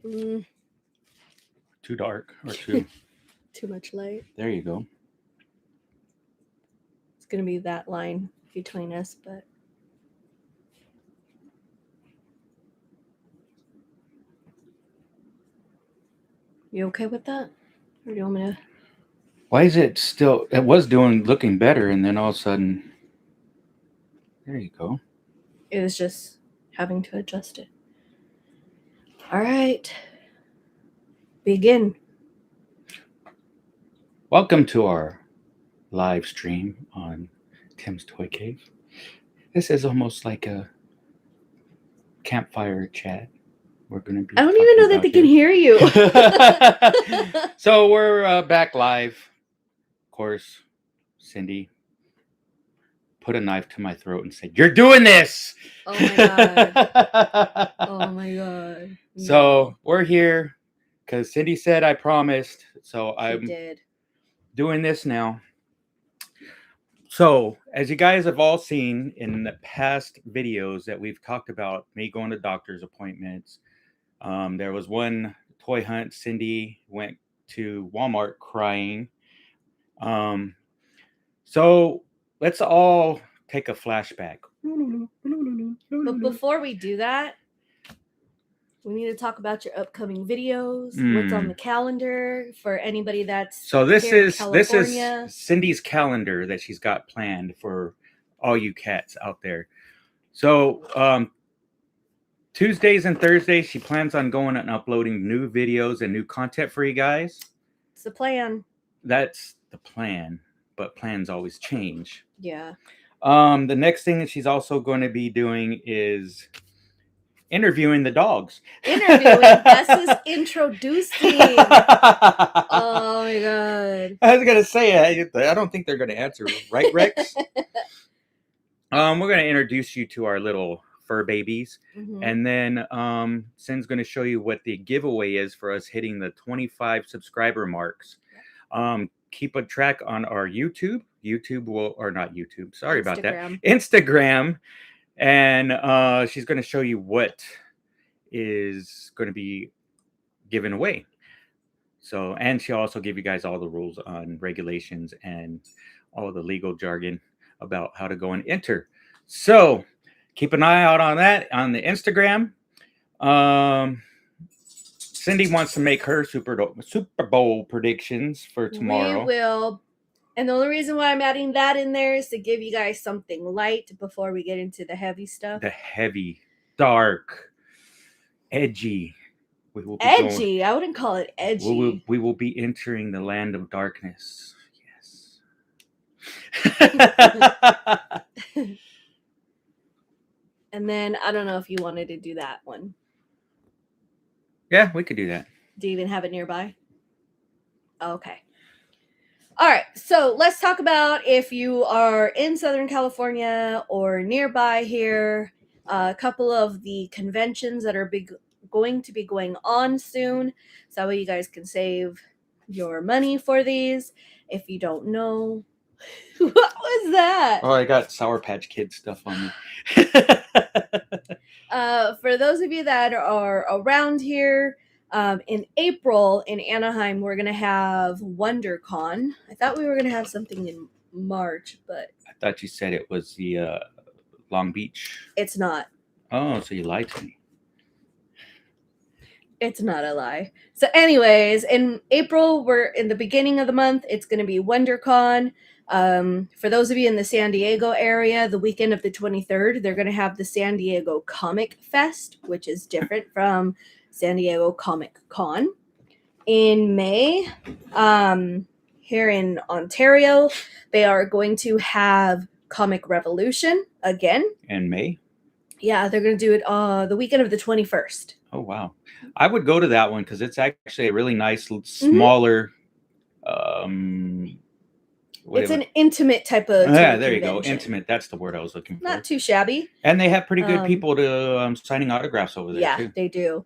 Too dark or too... Too much light. There you go. It's going to be that line between us, but... You okay with that? Or do you want me to... Why is it still... It was looking better, and then all of a sudden... There you go. It was just having to adjust it. All right. Begin. Welcome to our live stream on Tim's Toy Cave. This is almost like a campfire chat. We're going to be... I don't even know that they can hear you. So we're back live. Of course, Cindy put a knife to my throat and said, "You're doing this!" Oh my God. Oh my God. No. So we're here because Cindy said I promised. So She I'm did. doing this now. So, as you guys have all seen in the past videos that we've talked about me going to doctor's appointments, there was one toy hunt. Cindy went to Walmart crying. So let's all take a flashback. But before we do that, we need to talk about your upcoming videos. What's on the calendar for anybody that's so this here in is California. Cindy's calendar that she's got planned for all you cats out there. So Tuesdays and Thursdays she plans on going and uploading new videos and new content for you guys. It's the plan. That's the plan, but plans always change. Yeah. The next thing that she's also going to be doing is interviewing the dogs. Interviewing. That's his introducing. Oh my God. I was gonna say I don't think they're gonna answer, right, Rex? We're gonna introduce you to our little fur babies, and then Cin's gonna show you what the giveaway is for us hitting the 25 subscriber marks. Keep a track on our YouTube. Sorry about that. Instagram. And she's going to show you what is going to be given away. So, and she'll also give you guys all the rules on regulations and all the legal jargon about how to go and enter. So keep an eye out on that on the Instagram. Cindy wants to make her Super Bowl predictions for tomorrow. We will. And the only reason why I'm adding that in there is to give you guys something light before we get into the heavy stuff. The heavy, dark, edgy. Edgy? I wouldn't call it edgy. We will be entering the land of darkness. Yes. And then I don't know if you wanted to do that one. Yeah, we could do that. Do you even have it nearby? Okay. All right, so let's talk about if you are in Southern California or nearby here, a couple of the conventions that are going to be going on soon. So that way you guys can save your money for these. If you don't know, what was that? Oh, I got Sour Patch Kids stuff on me. For those of you that are around here, in April in Anaheim, we're going to have WonderCon. I thought we were going to have something in March, but... I thought you said it was the Long Beach. It's not. Oh, so you lied to me. It's not a lie. So anyways, in April, we're in the beginning of the month. It's going to be WonderCon. For those of you in the San Diego area, the weekend of the 23rd, they're going to have the San Diego Comic Fest, which is different from San Diego Comic Con. In May, here in Ontario, they are going to have Comic Revolution again. In May? Yeah, they're going to do it the weekend of the 21st. Oh, wow. I would go to that one because it's actually a really nice, smaller... It's an intimate type of yeah, there convention. You go. Intimate. That's the word I was looking for. Not too shabby. And they have pretty good people to signing autographs over there, yeah, too. They do.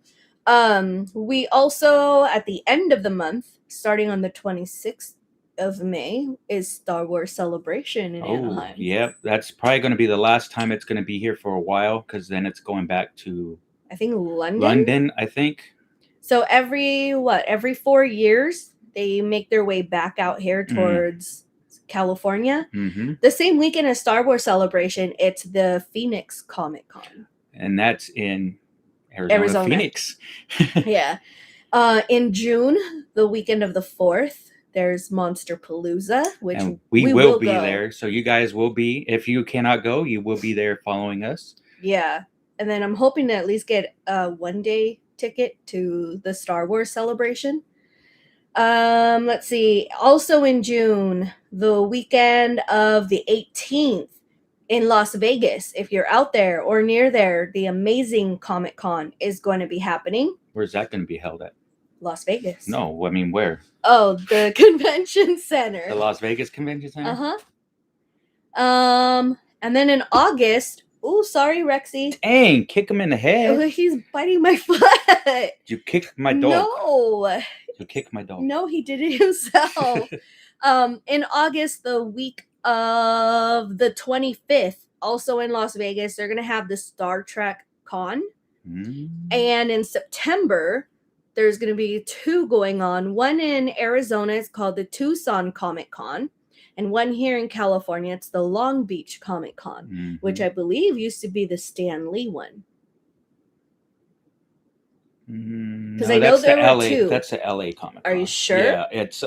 We also, at the end of the month, starting on the 26th of May, is Star Wars Celebration in Anaheim. Yep. That's probably going to be the last time it's going to be here for a while, because then it's going back to... I think London. London, I think. So every 4 years, they make their way back out here towards California. Mm-hmm. The same weekend as Star Wars Celebration, it's the Phoenix Comic Con. And that's in Arizona. Phoenix. Yeah. In June, the weekend of the 4th, there's Monsterpalooza, which and we will be go there. So you guys will be, if you cannot go, you will be there following us. Yeah. And then I'm hoping to at least get a 1-day ticket to the Star Wars Celebration. Let's see. Also in June, the weekend of the 18th in Las Vegas, if you're out there or near there, the Amazing Comic Con is going to be happening. Where's that going to be held at? Las Vegas. No, I mean where? Oh, the convention center. The Las Vegas Convention Center? Uh-huh. And then in August, oh, sorry, Rexy. Dang, kick him in the head. Oh, he's biting my foot. You kicked my dog. No. You kicked my dog. No, he did it himself. In August, the week of the 25th, also in Las Vegas, they're going to have the Star Trek Con. And in September, there's going to be 2 going on. One in Arizona is called the Tucson Comic Con. And one here in California, it's the Long Beach Comic Con, which I believe used to be the Stan Lee one. Because I know there were 2. That's the LA Comic Con. Are you sure? Yeah, it's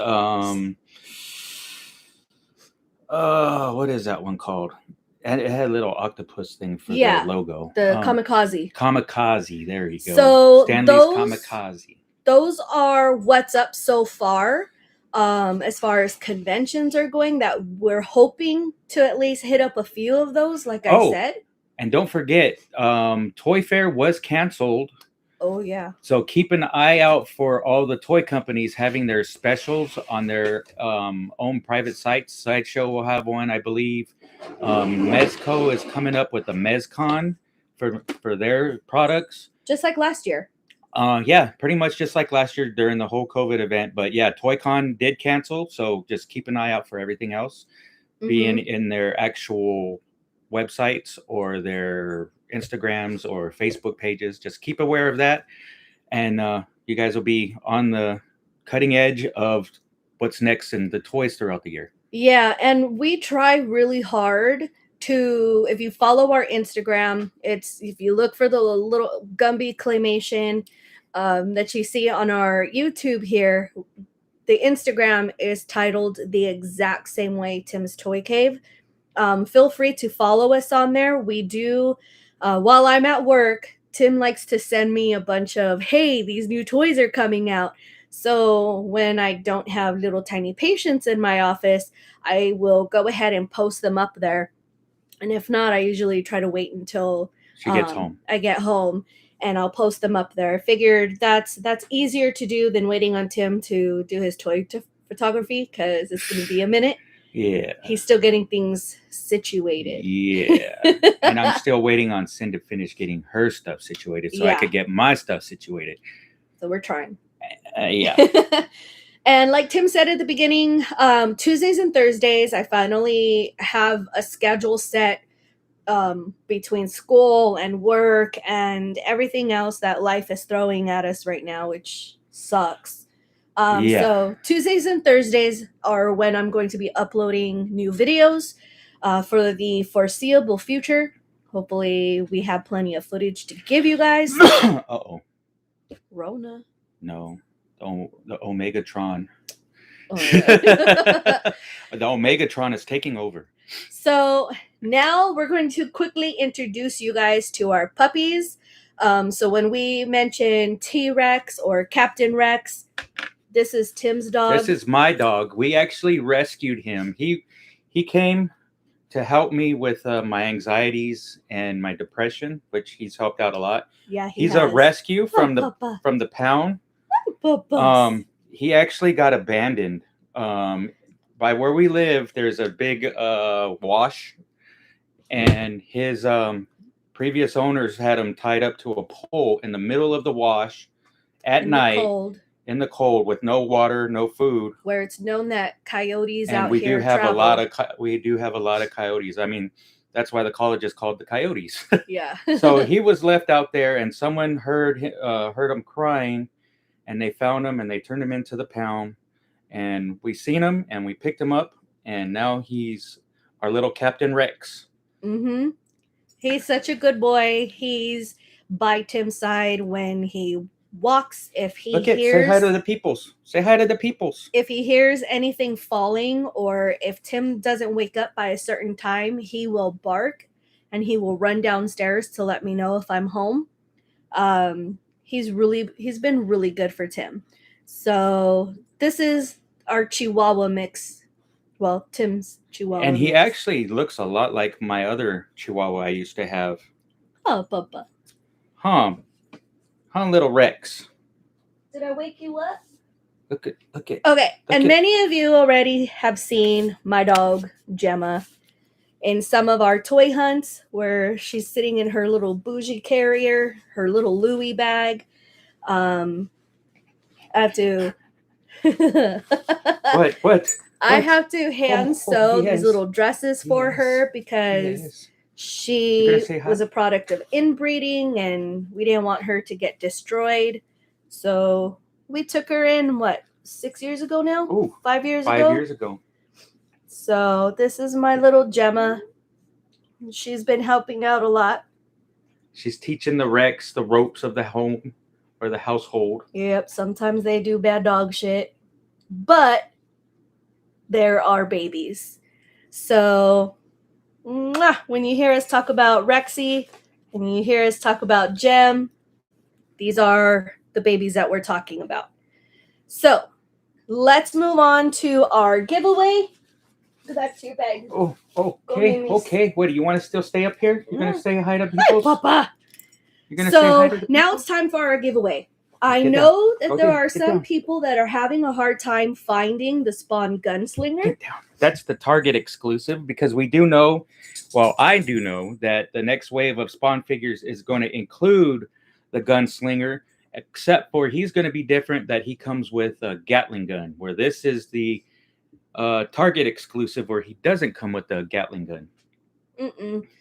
what is that one called? And it had a little octopus thing for the logo. The Kamikaze. Kamikaze, there you go. So Stan Lee's Kamikaze. Those are what's up so far. As far as conventions are going, that we're hoping to at least hit up a few of those, like I said. And don't forget, Toy Fair was canceled. Oh, yeah. So keep an eye out for all the toy companies having their specials on their own private sites. Sideshow will have one, I believe. Mezco is coming up with a MezCon for their products. Just like last year. Yeah, pretty much just like last year during the whole COVID event. But yeah, ToyCon did cancel. So just keep an eye out for everything else being in their actual websites or their Instagrams or Facebook pages. Just keep aware of that. And you guys will be on the cutting edge of what's next in the toys throughout the year. Yeah, and we try really hard to, if you follow our Instagram, if you look for the little Gumby claymation that you see on our YouTube here, the Instagram is titled the exact same way, Tim's Toy Cave. Feel free to follow us on there. We do, while I'm at work, Tim likes to send me a bunch of, hey, these new toys are coming out. So when I don't have little tiny patients in my office, I will go ahead and post them up there. And if not, I usually try to wait until she gets home. I get home, and I'll post them up there. I figured that's easier to do than waiting on Tim to do his toy photography, because it's going to be a minute. Yeah. He's still getting things situated. Yeah. And I'm still waiting on Sin to finish getting her stuff situated so I could get my stuff situated. So we're trying. Yeah. And like Tim said at the beginning, Tuesdays and Thursdays, I finally have a schedule set between school and work and everything else that life is throwing at us right now, which sucks. So Tuesdays and Thursdays are when I'm going to be uploading new videos for the foreseeable future. Hopefully we have plenty of footage to give you guys. Uh-oh. Rona. No. The Omegatron. Oh, yeah. The Omegatron is taking over. So now we're going to quickly introduce you guys to our puppies. So when we mention T-Rex or Captain Rex, this is Tim's dog. This is my dog. We actually rescued him. He came to help me with my anxieties and my depression, which he's helped out a lot. Yeah, he's a rescue from the pound. He actually got abandoned. By where we live, there's a big wash, and his previous owners had him tied up to a pole in the middle of the wash at night in the cold with no water, no food. Where it's known that coyotes and out we here do have travel. we do have a lot of coyotes. I mean, that's why the college is called the Coyotes. Yeah. So he was left out there, and someone heard him crying, and they found him and they turned him into the pound, and we seen him and we picked him up, and now he's our little Captain Rex. Mm-hmm. He's such a good boy. He's by Tim's side when he walks. If he Say hi to the peoples. Say hi to the peoples. If he hears anything falling, or if Tim doesn't wake up by a certain time, he will bark and he will run downstairs to let me know if I'm home. He's been really good for Tim. So this is our Chihuahua mix. Well, Tim's Chihuahua. And he mix. actually looks a lot like my other Chihuahua I used to have. Oh, Papa. Huh, little Rex. Did I wake you up? Look at. Okay, and many of you already have seen my dog, Gemma, in some of our toy hunts where she's sitting in her little bougie carrier, her little Louis bag. I have to... What? I have to hand sew these little dresses for her because she was a product of inbreeding and we didn't want her to get destroyed. So we took her in, 6 years ago now? Ooh, 5 years ago? 5 years ago. So this is my little Gemma. She's been helping out a lot. She's teaching the Rex the ropes of the home or the household. Yep, sometimes they do bad dog shit. But there are babies. So when you hear us talk about Rexy and you hear us talk about Gem, these are the babies that we're talking about. So let's move on to our giveaway. Go back to your bag. Oh, okay. What, do you want to still stay up here? You're going to say hi to people? Hi, Papa. You're going to say hi to the people? Now it's time for our giveaway. I know that there are some people that are having a hard time finding the Spawn Gunslinger. Get down. That's the Target exclusive because we do know, well, I do know that the next wave of Spawn figures is going to include the Gunslinger, except for he's going to be different, that he comes with a Gatling gun, where this is the Target exclusive where he doesn't come with the Gatling gun.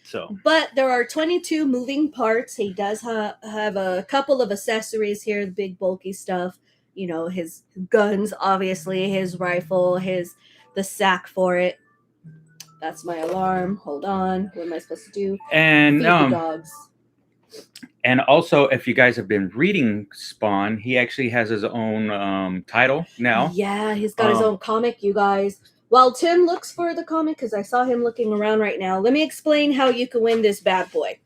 So, but there are 22 moving parts. He does have a couple of accessories here, the big bulky stuff. You know, his guns, obviously, his rifle, the sack for it. That's my alarm. Hold on. What am I supposed to do? And feed the dogs. And also, if you guys have been reading Spawn, he actually has his own title now. Yeah, he's got his own comic, you guys. While Tim looks for the comic, because I saw him looking around right now, let me explain how you can win this bad boy.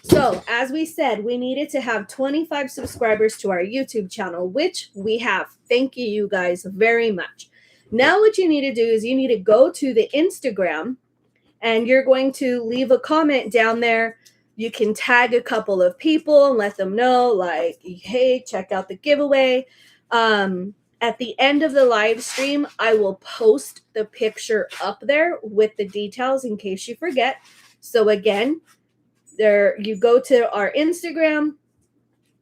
So, as we said, we needed to have 25 subscribers to our YouTube channel, which we have. Thank you guys very much. Now what you need to do is you need to go to the Instagram, and you're going to leave a comment down there. You can tag a couple of people and let them know, like, hey, check out the giveaway. At the end of the live stream, I will post the picture up there with the details in case you forget. So again, you go to our Instagram,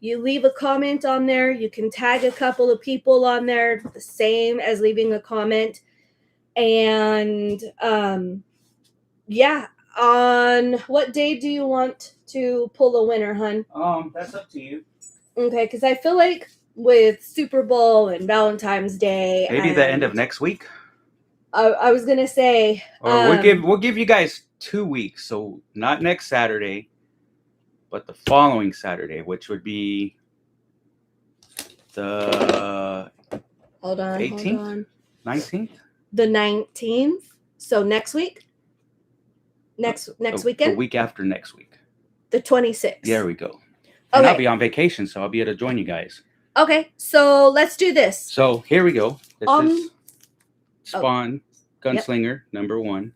you leave a comment on there. You can tag a couple of people on there, the same as leaving a comment. And on what day do you want to pull a winner, hun? That's up to you. Okay, because I feel like with Super Bowl and Valentine's Day, maybe the end of next week. I was gonna say, or we'll give you guys 2 weeks, so not next Saturday, but the following Saturday, which would be the 18th, 19th, the 19th. So next week, next weekend, the week after next week, the 26th. There we go. And I'll be on vacation, so I'll be able to join you guys. Okay, so let's do this. So here we go. This is Spawn Gunslinger number 1.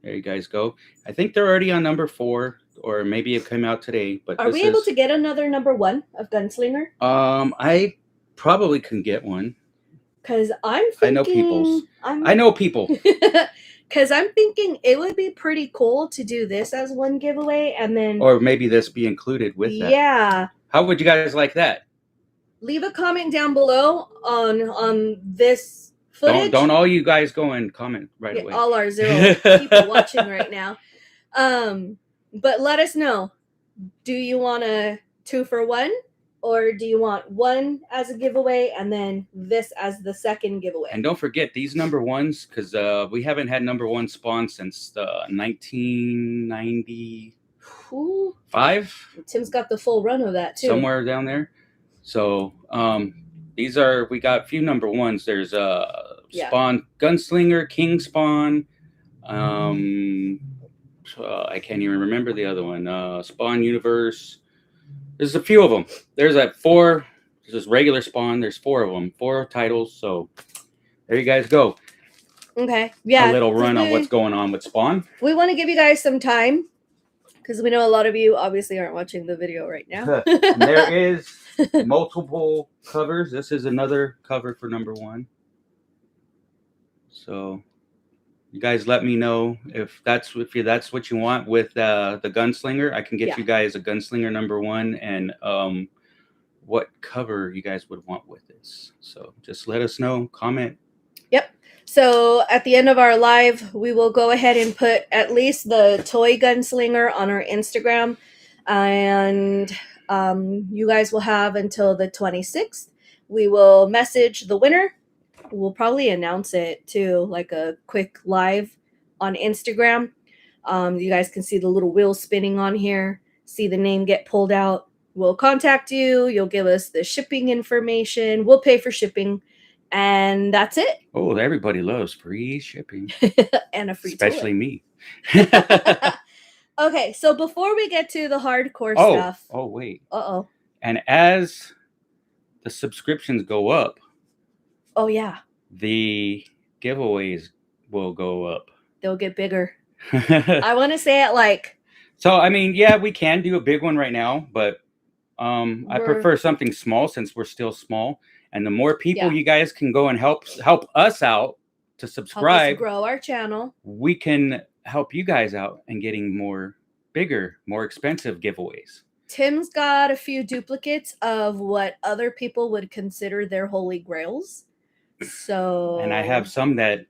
There you guys go. I think they're already on number 4, or maybe it came out today. But are we able to get another number 1 of Gunslinger? I probably can get one. Because I'm thinking... I know people. Because I'm thinking it would be pretty cool to do this as one giveaway, and then... Or maybe this be included with that. Yeah. How would you guys like that? Leave a comment down below on this footage. Don't all you guys go and comment right away. All our 0 people watching right now. But let us know. Do you want a 2 for 1? or do you want one as a giveaway and then this as the second giveaway? And don't forget these number ones, because we haven't had number one spawn since 1995. Tim's got the full run of that too. Somewhere down there. So we got a few number ones. There's Spawn Gunslinger, King Spawn. I can't even remember the other one. Spawn Universe. There's a few of them. There's four. There's this regular Spawn. There's 4 of them. 4 titles. So there you guys go. Okay. Yeah. A little run on what's going on with Spawn. We want to give you guys some time because we know a lot of you obviously aren't watching the video right now. There is multiple covers. This is another cover for number 1. So you guys let me know if that's what you want with the Gunslinger. I can get you guys a Gunslinger number 1 and what cover you guys would want with this. So just let us know, comment. Yep. So at the end of our live, we will go ahead and put at least the toy Gunslinger on our Instagram, and you guys will have until the 26th. We will message the winner. We'll probably announce it too, like a quick live on Instagram. You guys can see the little wheel spinning on here, see the name get pulled out. We'll contact you. You'll give us the shipping information. We'll pay for shipping. And that's it. Oh, everybody loves free shipping. And a free especially toy. Me. Okay, so before we get to the hardcore stuff. Oh, wait. Uh-oh. And as the subscriptions go up. Oh, yeah. The giveaways will go up. They'll get bigger. I want to say it like. So, I mean, yeah, we can do a big one right now, but I prefer something small since we're still small. And the more people you guys can go and help us out to subscribe, help us grow our channel, we can help you guys out and getting bigger, more expensive giveaways. Tim's got a few duplicates of what other people would consider their holy grails. So, and I have some that,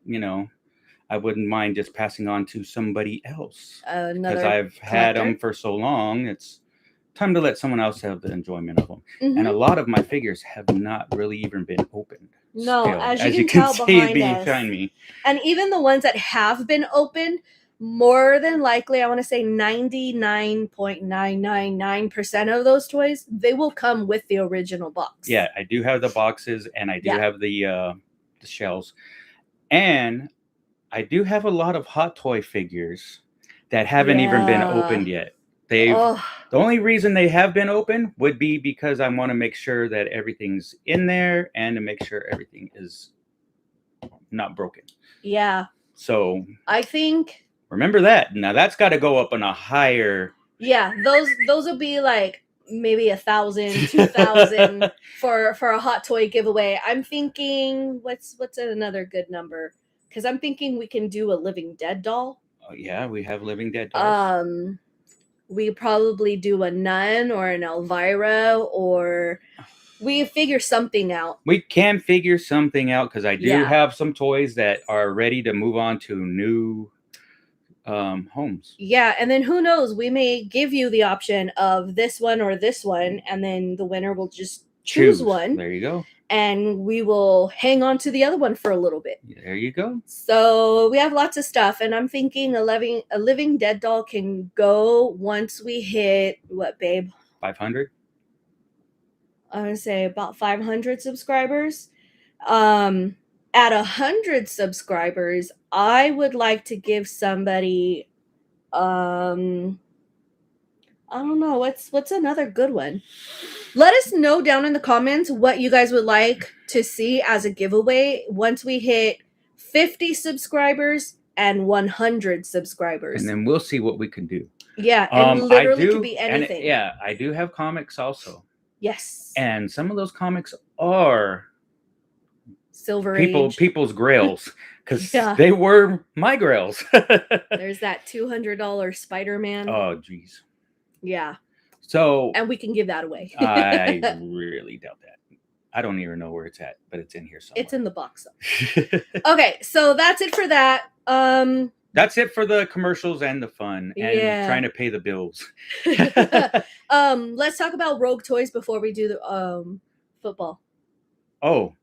I wouldn't mind just passing on to somebody else. Because I've had them for so long, it's time to let someone else have the enjoyment of them. Mm-hmm. And a lot of my figures have not really even been opened. No, still, as you can tell behind me. And even the ones that have been opened, more than likely, I want to say 99.999% of those toys, they will come with the original box. Yeah, I do have the boxes, and I do have the shells. And I do have a lot of Hot Toy figures that haven't even been opened yet. The only reason they have been open would be because I want to make sure that everything's in there and to make sure everything is not broken. Yeah. So I think remember that. Now that's got to go up on a higher. Yeah, those will be like maybe 1,000, 2,000 for a Hot Toy giveaway. I'm thinking what's another good number? Because I'm thinking we can do a Living Dead doll. Oh yeah, we have Living Dead dolls. We probably do a Nun or an Elvira, or we figure something out. We can figure something out because I do have some toys that are ready to move on to new homes. Yeah, and then who knows? We may give you the option of this one or this one, and then the winner will just choose one. There you go. And we will hang on to the other one for a little bit. There you go. So we have lots of stuff, and I'm thinking a Living Dead doll can go once we hit what, babe? 500. I'm gonna say about 500 subscribers. At 100 subscribers, I would like to give somebody. I don't know. What's another good one? Let us know down in the comments what you guys would like to see as a giveaway once we hit 50 subscribers and 100 subscribers. And then we'll see what we can do. Yeah, and literally could be anything. I do have comics also. Yes. And some of those comics are Silver Age. People's grails. Because they were my grails. There's that $200 Spider-Man. Oh, geez. Yeah. So. And we can give that away. I really doubt that. I don't even know where it's at, but it's in here somewhere. It's in the box. Okay, so that's it for that. that's it for the commercials and the fun and Yeah. trying to pay the bills. Let's talk about Rogue Toys before we do the football. Oh,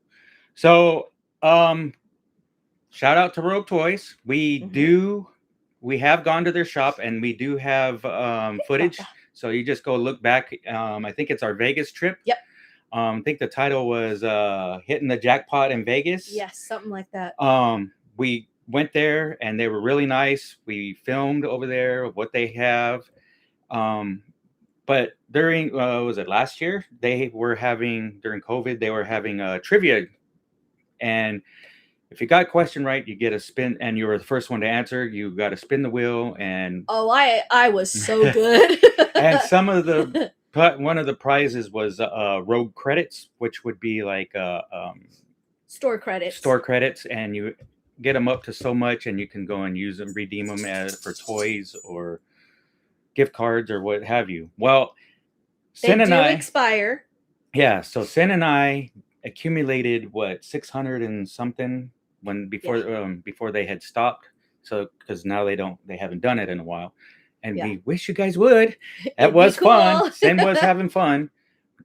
so shout out to Rogue Toys. We have gone to their shop and we do have footage. So you just go look back. I think it's our Vegas trip. Yep. I think the title was Hitting the Jackpot in Vegas. Yes, something like that. We went there and they were really nice. We filmed over there what they have. But during, was it last year? During COVID, they were having a trivia. And if you got a question right, you get a spin, and you were the first one to answer. You got to spin the wheel, and I was so good. And one of the prizes was Rogue credits, which would be like store credits. Store credits, and you get them up to so much, and you can go and use them, redeem them for toys or gift cards or what have you. Well, They do expire. Yeah, so Sin and I accumulated 600 and something before they had stopped. So because now they haven't done it in a while, and we wish you guys would. That was cool. Fun. Sin was having fun.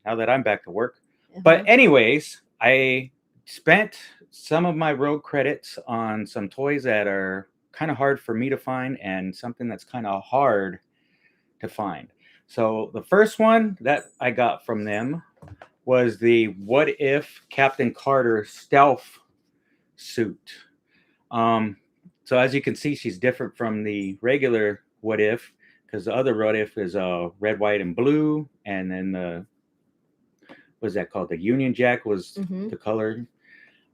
Now that I'm back to work, but anyways, I spent some of my Rogue credits on some toys that are kind of hard for me to find, and something that's kind of hard to find. So the first one that I got from them was the What If Captain Carter stealth suit. So as you can see, she's different from the regular What If, because the other What If is red, white, and blue, and then what's that called? The Union Jack was the color.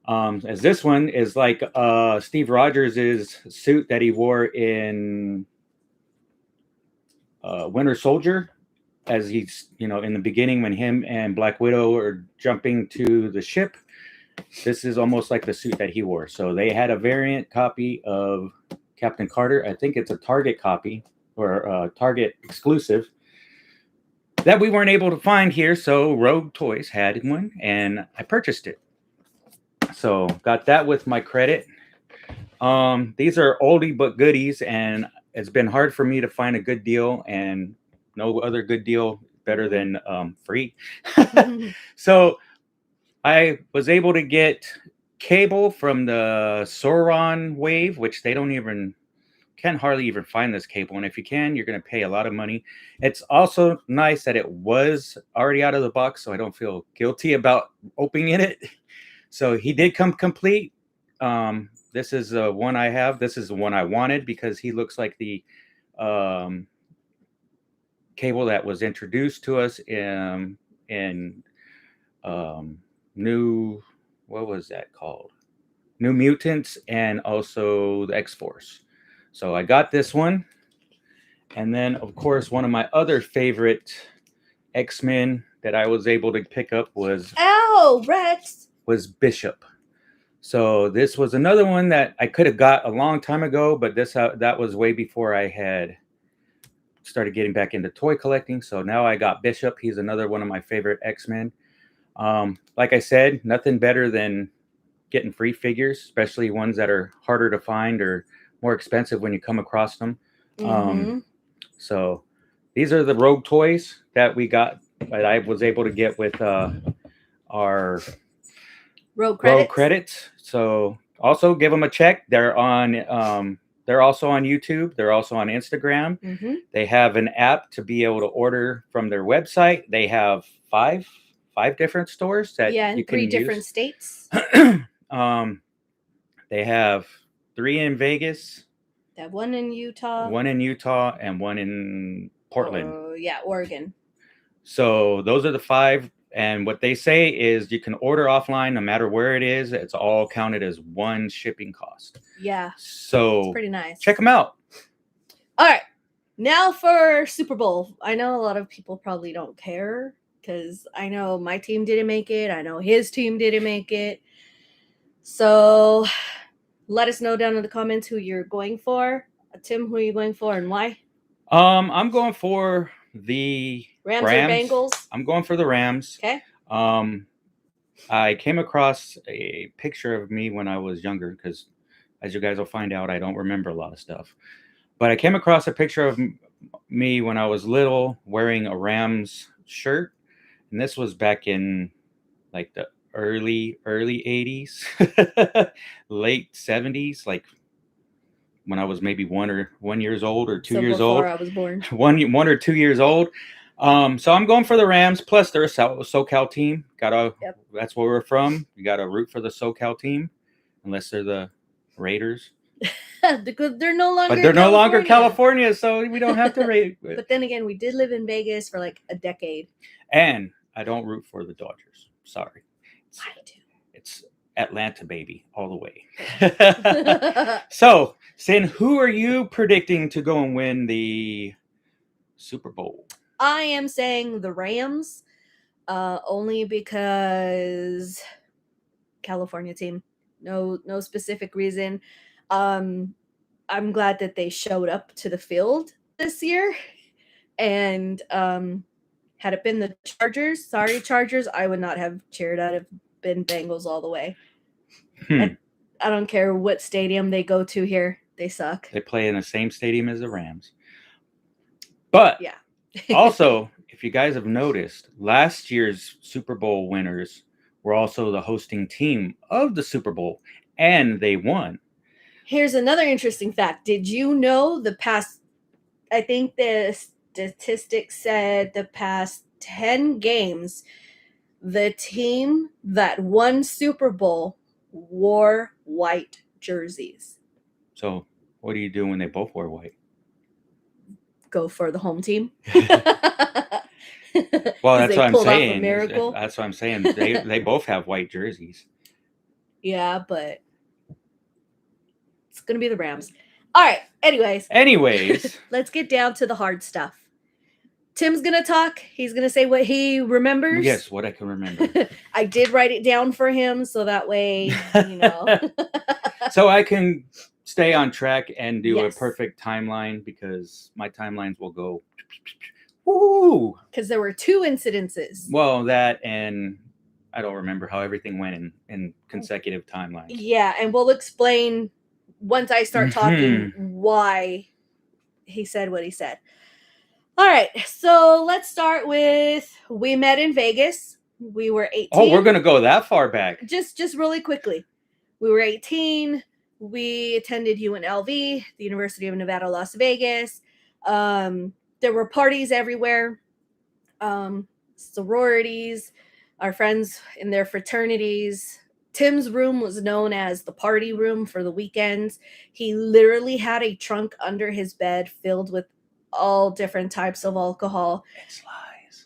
As this one is like Steve Rogers' suit that he wore in Winter Soldier, as he's, in the beginning when him and Black Widow are jumping to the ship. This is almost like the suit that he wore. So they had a variant copy of Captain Carter. I think it's a Target copy or a Target exclusive that we weren't able to find here. So Rogue Toys had one and I purchased it. So got that with my credit. These are oldie but goodies, and it's been hard for me to find a good deal, and no other good deal better than free. So I was able to get cable from the Sauron Wave, which they can hardly even find this cable. And if you can, you're going to pay a lot of money. It's also nice that it was already out of the box, so I don't feel guilty about opening it. So he did come complete. This is the one I have. This is the one I wanted because he looks like the cable that was introduced to us in what was that called? New Mutants, and also the X-Force. So I got this one. And then, of course, one of my other favorite X-Men that I was able to pick up was Rex! Was Bishop. So this was another one that I could have got a long time ago, but that was way before I had started getting back into toy collecting. So now I got Bishop. He's another one of my favorite X-Men. Like I said, nothing better than getting free figures, especially ones that are harder to find or more expensive when you come across them. So these are the Rogue toys that we got, that I was able to get with our Rogue credits. So also give them a check. They're on. They're also on YouTube. They're also on Instagram. They have an app to be able to order from their website. They have five different stores that you can use. 3 different states. They have 3 in Vegas. They have 1 in Utah. 1 in Utah and 1 in Portland. Oregon. So those are the 5. And what they say is you can order offline no matter where it is. It's all counted as one shipping cost. Yeah. So it's pretty nice. Check them out. All right. Now for Super Bowl. I know a lot of people probably don't care because I know my team didn't make it. I know his team didn't make it. So let us know down in the comments who you're going for. Tim, who are you going for and why? I'm going for the Rams or Bengals? I'm going for the Rams. Okay. I came across a picture of me when I was younger because As you guys will find out, I don't remember a lot of stuff. But I came across a picture of me when I was little wearing a Rams shirt, and this was back in like the early 80s, late 70s, like when I was maybe 1 years old or 2 years old. Before I was born. 1 or 2 years old. So I'm going for the Rams. Plus, they're a SoCal team. Yep. That's where we're from. You got to root for the SoCal team, unless they're the Raiders. Because they're no longer. But they're no longer California, so we don't have to rate. But then again, we did live in Vegas for like a decade. And I don't root for the Dodgers. Sorry. I do. It's Atlanta, baby, all the way. So, Sin, who are you predicting to go and win the Super Bowl? I am saying the Rams, only because California team. No specific reason. I'm glad that they showed up to the field this year, and had it been the Chargers, sorry Chargers, I would not have cheered. I'd have been Bengals all the way. I don't care what stadium they go to here, they suck. They play in the same stadium as the Rams. But yeah. Also, if you guys have noticed, last year's Super Bowl winners were also the hosting team of the Super Bowl, and they won. Here's another interesting fact. Did you know I think the statistics said the past 10 games, the team that won Super Bowl wore white jerseys. So what do you do when they both wear white? Go for the home team. Well, that's what I'm saying. Miracle. That's what I'm saying. They both have white jerseys. Yeah, but it's going to be the Rams. All right. Anyways, let's get down to the hard stuff. Tim's going to talk. He's going to say what he remembers. Yes, what I can remember. I did write it down for him, so that way, you know. So I can stay on track and do a perfect timeline, because my timelines will go. Woo! Because there were 2 incidences. Well, that, and I don't remember how everything went in consecutive timelines. Yeah, and we'll explain once I start talking why he said what he said. All right, so let's start with, we met in Vegas. We were 18. Oh, we're going to go that far back. Just really quickly. We were 18. We attended UNLV, the University of Nevada, Las Vegas. There were parties everywhere, sororities, our friends in their fraternities. Tim's room was known as the party room for the weekends. He literally had a trunk under his bed filled with all different types of alcohol. It's lies.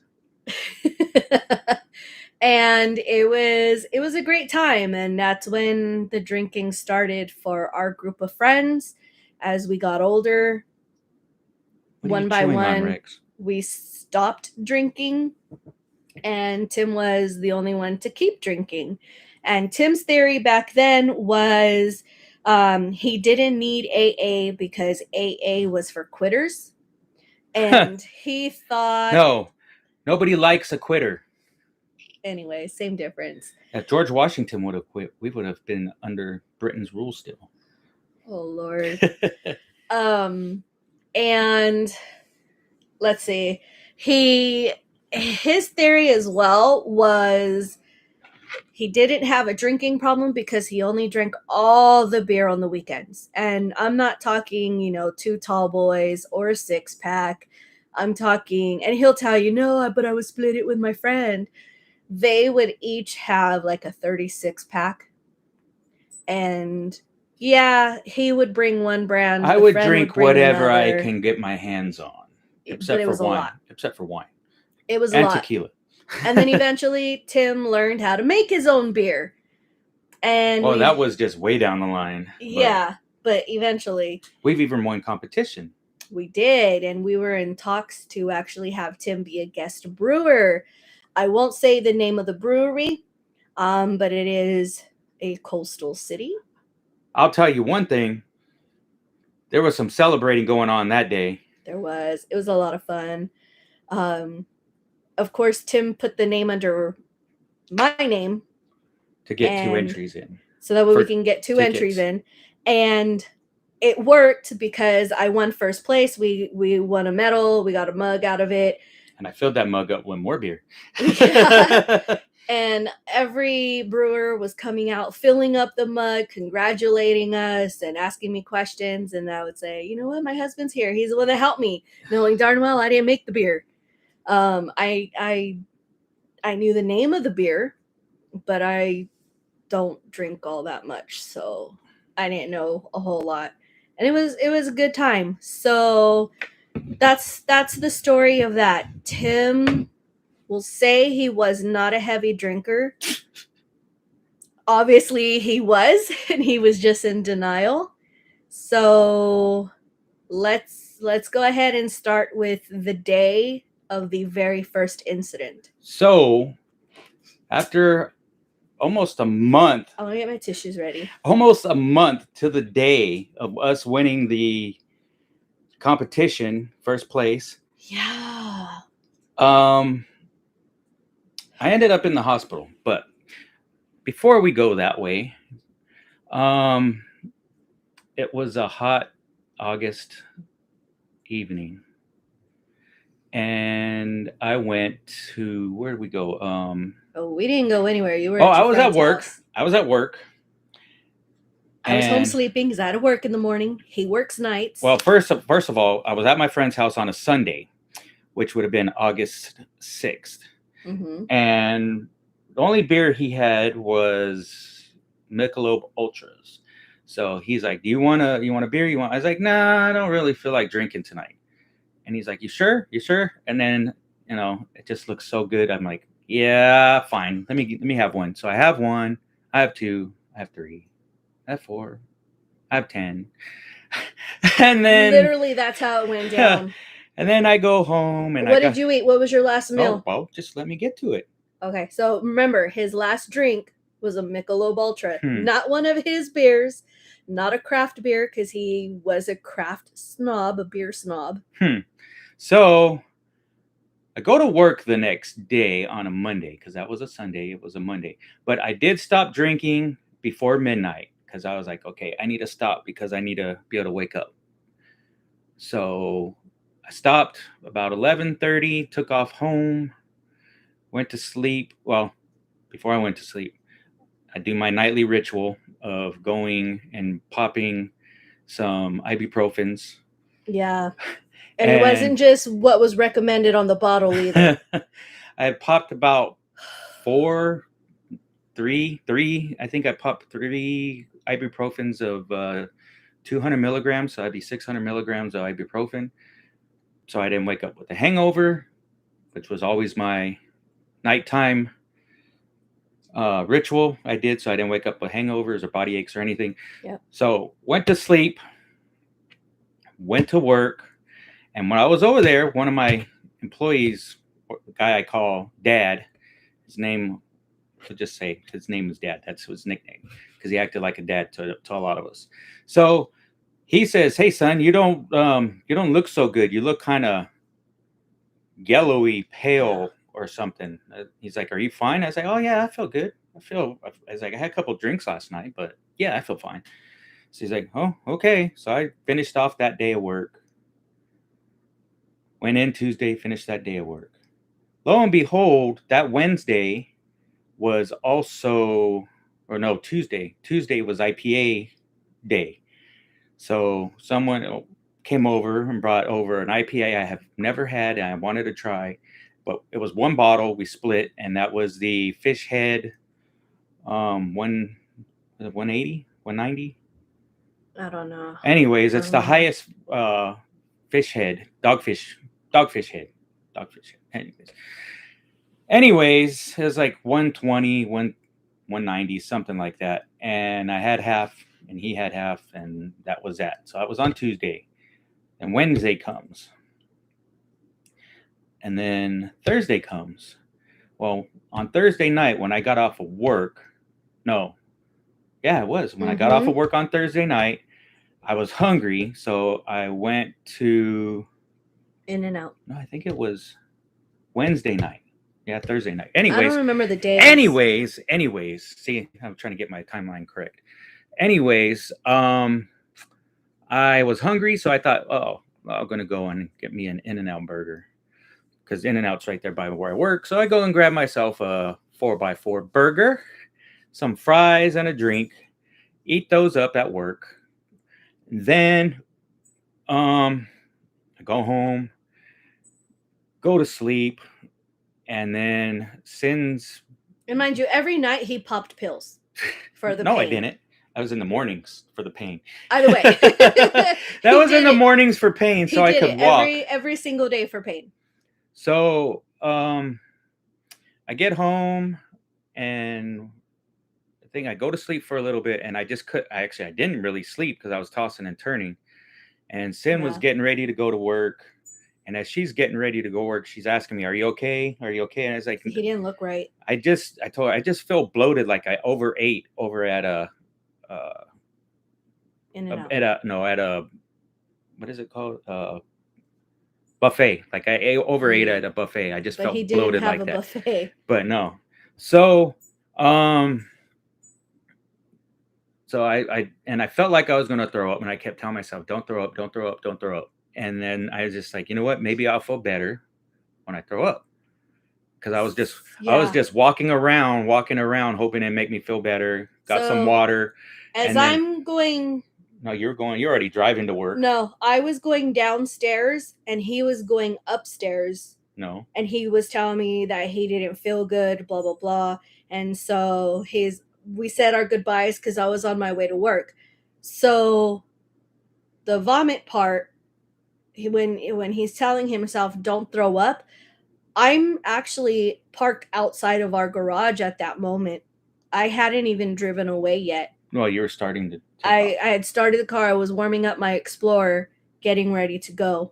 And it was a great time, and that's when the drinking started for our group of friends. As we got older, one by one, we stopped drinking, and Tim was the only one to keep drinking. And Tim's theory back then was he didn't need AA because AA was for quitters. And he thought... No, nobody likes a quitter. Anyway, same difference. If George Washington would have quit, we would have been under Britain's rule still. Oh, Lord. And let's see. His theory as well was he didn't have a drinking problem because he only drank all the beer on the weekends. And I'm not talking, 2 tall boys or a 6-pack. I'm talking, and he'll tell you, no, but I was split it with my friend. They would each have like a 36-pack. And yeah, he would bring one brand. I would drink whatever I can get my hands on. Except for wine. It was a lot. And tequila. And then eventually Tim learned how to make his own beer. And that was just way down the line. Yeah, but eventually. We've even won competition. We did, and we were in talks to actually have Tim be a guest brewer. I won't say the name of the brewery, but it is a coastal city. I'll tell you one thing. There was some celebrating going on that day. There was. It was a lot of fun. Of course, Tim put the name under my name. To get 2 entries in. So that way we can get 2 entries in. And it worked because I won first place. We won a medal. We got a mug out of it. And I filled that mug up with more beer. Yeah. And every brewer was coming out, filling up the mug, congratulating us and asking me questions. And I would say, you know what? My husband's here. He's the one that helped me, knowing darn well I didn't make the beer. I knew the name of the beer, but I don't drink all that much, so I didn't know a whole lot. And it was a good time. So that's the story of that. Tim will say he was not a heavy drinker. Obviously he was, and he was just in denial. So let's go ahead and start with the day of the very first incident. So after almost a month, I'm gonna get my tissues ready. almost a month to the day of us winning the competition, first place. Yeah. I ended up in the hospital, but before we go that way, it was a hot August evening, and I went to, where did we go? Oh, we didn't go anywhere. You were. I was at work. I was at work. I was home sleeping because I had to work in the morning. He works nights. Well, first of all, I was at my friend's house on a Sunday, which would have been August 6th. Mm-hmm. And the only beer he had was Michelob Ultras. So he's like, "Do you want a beer? I was like, "Nah, I don't really feel like drinking tonight." And he's like, "You sure? You sure?" And then, it just looks so good. I'm like, "Yeah, fine. Let me have one." So I have one. I have two. I have three. I have four. I have 10. And then literally, that's how it went down. And then I go home and what did you eat? What was your last meal? Oh, well, just let me get to it. Okay, so remember, his last drink was a Michelob Ultra, not one of his beers, not a craft beer, because he was a craft snob, a beer snob. So I go to work the next day on a Monday, because that was a Sunday. It was a Monday. But I did stop drinking before midnight, because I was like, okay, I need to stop because I need to be able to wake up. So I stopped about 11:30, took off home, went to sleep. Well, before I went to sleep, I do my nightly ritual of going and popping some ibuprofens. Yeah. And it wasn't just what was recommended on the bottle either. I popped about three. I think I popped 3 ibuprofens of 200 milligrams. So that'd be 600 milligrams of ibuprofen. So I didn't wake up with a hangover, which was always my nighttime ritual I did. So I didn't wake up with hangovers or body aches or anything. Yep. So went to sleep, went to work. And when I was over there, one of my employees, the guy I call Dad, his name, to just say his name is Dad. That's his nickname because he acted like a dad to a lot of us. So he says, "Hey son, you don't look so good. You look kind of yellowy pale or something." He's like, "Are you fine?" I was like, "Oh yeah, I feel good. I was like, I had a couple of drinks last night, but yeah, I feel fine." So he's like, "Oh, okay." So I finished off that day of work. Went in Tuesday, finished that day of work. Lo and behold, that Wednesday was also, Tuesday. Tuesday was IPA day. So someone came over and brought over an IPA I have never had and I wanted to try. But it was one bottle we split, and that was the Fish Head 180, 190. I don't know. Anyways, it's the highest fish head, dogfish head. Anyways, it was like 120, 190, something like that. And I had half and he had half, and that was that. So I was on Tuesday, and Wednesday comes. And then Thursday comes. Well, on Thursday night when I got off of work, I got off of work on Thursday night, I was hungry, so I went to In-N-Out. No, I think it was Wednesday night. Yeah, Thursday night. Anyways, I don't remember the day. Anyways, see, I'm trying to get my timeline correct. anyways, I was hungry, so I thought, oh, I'm gonna go and get me an In-N-Out burger because In-N-Out's right there by where I work. So I go and grab myself a 4x4 burger, some fries, and a drink. Eat those up at work. Then, I go home, go to sleep, and then Sin's. And mind you, every night he popped pills for the No, pain. I didn't. I was in the mornings for the pain. Either way. That was in the mornings for pain, so I could walk. Every single day for pain. So I get home and I think I go to sleep for a little bit, and I didn't really sleep because I was tossing and turning. And Sin was getting ready to go to work. And as she's getting ready to go work, she's asking me, "Are you okay? Are you okay?" And I was like, he didn't look right. I told her I just feel bloated, like I overate over at a what is it called? Buffet. Like I overate at a buffet. I just felt bloated like that. Buffet. But no. So so I felt like I was gonna throw up, and I kept telling myself, don't throw up, don't throw up, don't throw up. And then I was just like, you know what? Maybe I'll feel better when I throw up. Because I was just walking around, hoping it'd make me feel better. Got some water. I'm going. No, you're already driving to work. No, I was going downstairs and he was going upstairs. No. And he was telling me that he didn't feel good, blah, blah, blah. And so we said our goodbyes because I was on my way to work. So the vomit part, when he's telling himself, don't throw up, I'm actually parked outside of our garage at that moment. I hadn't even driven away yet. Well, you were starting to. I had started the car. I was warming up my Explorer, getting ready to go.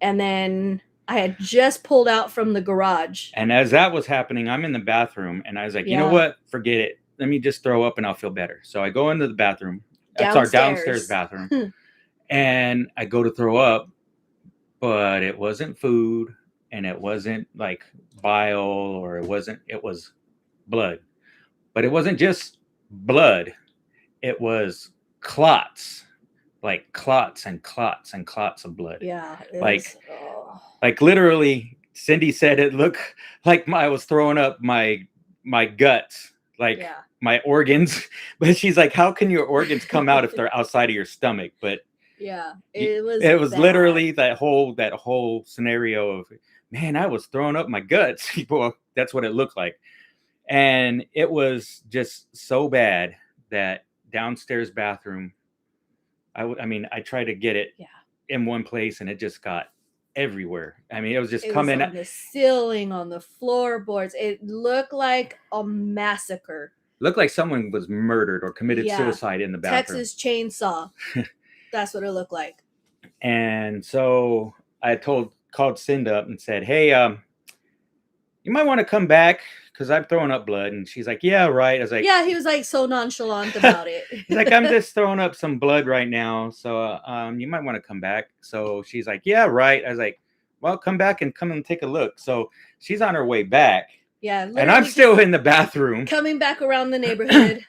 And then I had just pulled out from the garage. And as that was happening, I'm in the bathroom. And I was like, you know what? Forget it. Let me just throw up and I'll feel better. So I go into the bathroom. That's our downstairs bathroom. And I go to throw up. But it wasn't food. And it wasn't like bile. Or it was blood. But it wasn't just blood. It was clots, like clots and clots and clots of blood. Yeah. Like literally, Cindy said it looked like I was throwing up my guts, like my organs. But she's like, how can your organs come out if they're outside of your stomach? But yeah, it was literally that whole scenario of, man, I was throwing up my guts. Well, that's what it looked like. And it was just so bad that downstairs bathroom, I tried to get it in one place and it just got everywhere. I mean, it was just coming on the ceiling, on the floorboards. It looked like a massacre. Looked like someone was murdered or committed suicide in the bathroom. Texas Chainsaw. That's what it looked like. And so I called Cinda up and said, hey, you might want to come back because I'm throwing up blood. And she's like, yeah, right. I was like, yeah, he was like so nonchalant about it. He's like, I'm just throwing up some blood right now. So you might want to come back. So she's like, yeah, right. I was like, well, come back and come and take a look. So she's on her way back. Yeah. And I'm still in the bathroom. Coming back around the neighborhood.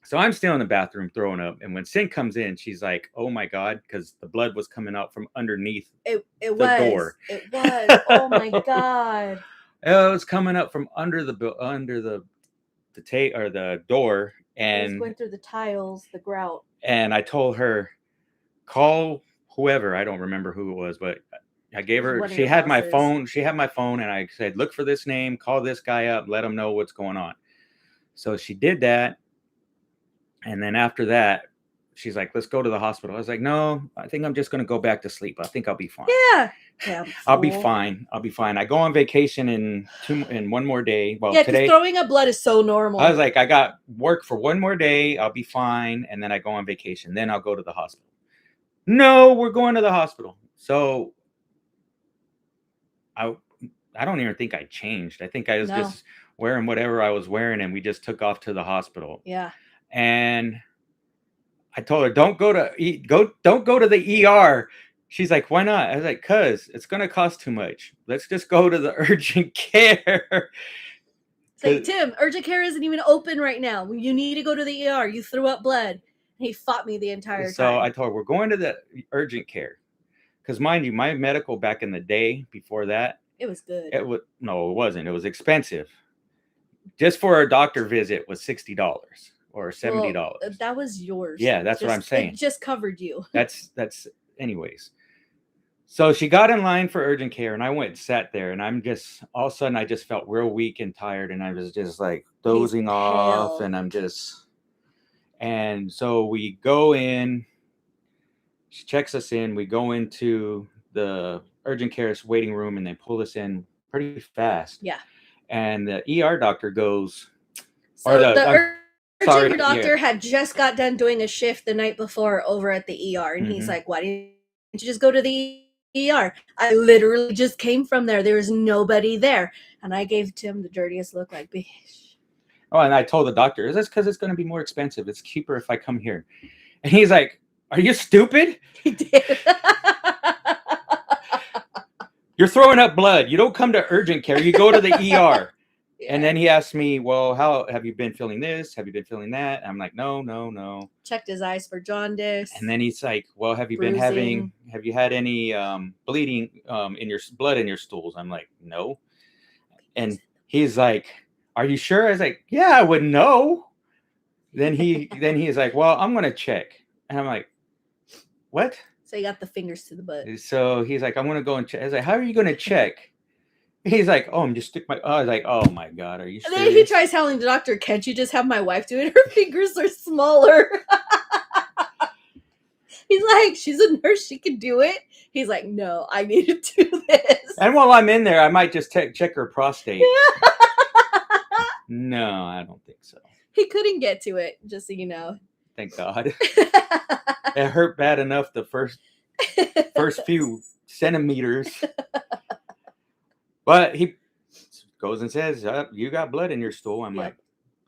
So I'm still in the bathroom throwing up. And when Sin comes in, she's like, oh my God, because the blood was coming out from underneath the door. It was. Oh my God. It was coming up from under the door, and it went through the tiles, the grout. And I told her, call whoever. I don't remember who it was, but I gave her. She had my phone. She had my phone, and I said, look for this name, call this guy up, let him know what's going on. So she did that, and then after that, she's like, let's go to the hospital. I was like, no, I think I'm just going to go back to sleep. I think I'll be fine. Yeah. I'll be fine. I go on vacation in 1 more day. Well, yeah, today throwing up blood is so normal. I was like, I got work for 1 more day. I'll be fine. And then I go on vacation. Then I'll go to the hospital. No, we're going to the hospital. So I don't even think I changed. I think I was just wearing whatever I was wearing, and we just took off to the hospital. Yeah. And I told her, don't go to the ER. She's like, why not? I was like, cause it's going to cost too much. Let's just go to the urgent care. It's like, Tim, urgent care isn't even open right now. You need to go to the ER. You threw up blood. And he fought me the entire time. So I told her, we're going to the urgent care. Because mind you, my medical back in the day before that, it was good. It wasn't. It was expensive. Just for a doctor visit was $60 or $70. Well, that was yours. Yeah, that's what I'm saying. It just covered you. That's anyways. So she got in line for urgent care, and I went and sat there, and I'm just all of a sudden I just felt real weak and tired, and I was just like dozing off, and and so we go in. She checks us in. We go into the urgent care's waiting room, and they pull us in pretty fast. Yeah. And the ER doctor goes, so the urgent doctor had just got done doing a shift the night before over at the ER, and he's like, why didn't you just go to the ER? I literally just came from there. There was nobody there. And I gave Tim the dirtiest look, like, bitch. Oh, and I told the doctor, is this because it's going to be more expensive? It's cheaper if I come here. And he's like, are you stupid? He did. You're throwing up blood. You don't come to urgent care. You go to the ER. Yeah. And then he asked me, well, how have you been feeling this? Have you been feeling that? And I'm like, no. Checked his eyes for jaundice. And then he's like, well, have you had any bleeding in your blood in your stools? I'm like, no. And he's like, are you sure? I was like, yeah, I would know. Then he's like, well, I'm going to check. And I'm like, what? So you got the fingers to the butt. So he's like, I'm going to go and check. I was like, how are you going to check? He's like, oh, I'm just stick my. I was like, oh my God, are you serious? And then he tries telling the doctor, can't you just have my wife do it? Her fingers are smaller. He's like, she's a nurse, she can do it. He's like, no, I need to do this. And while I'm in there, I might just check her prostate. No, I don't think so. He couldn't get to it, just so you know. Thank God. It hurt bad enough the first few centimeters. But he goes and says, you got blood in your stool. I'm like,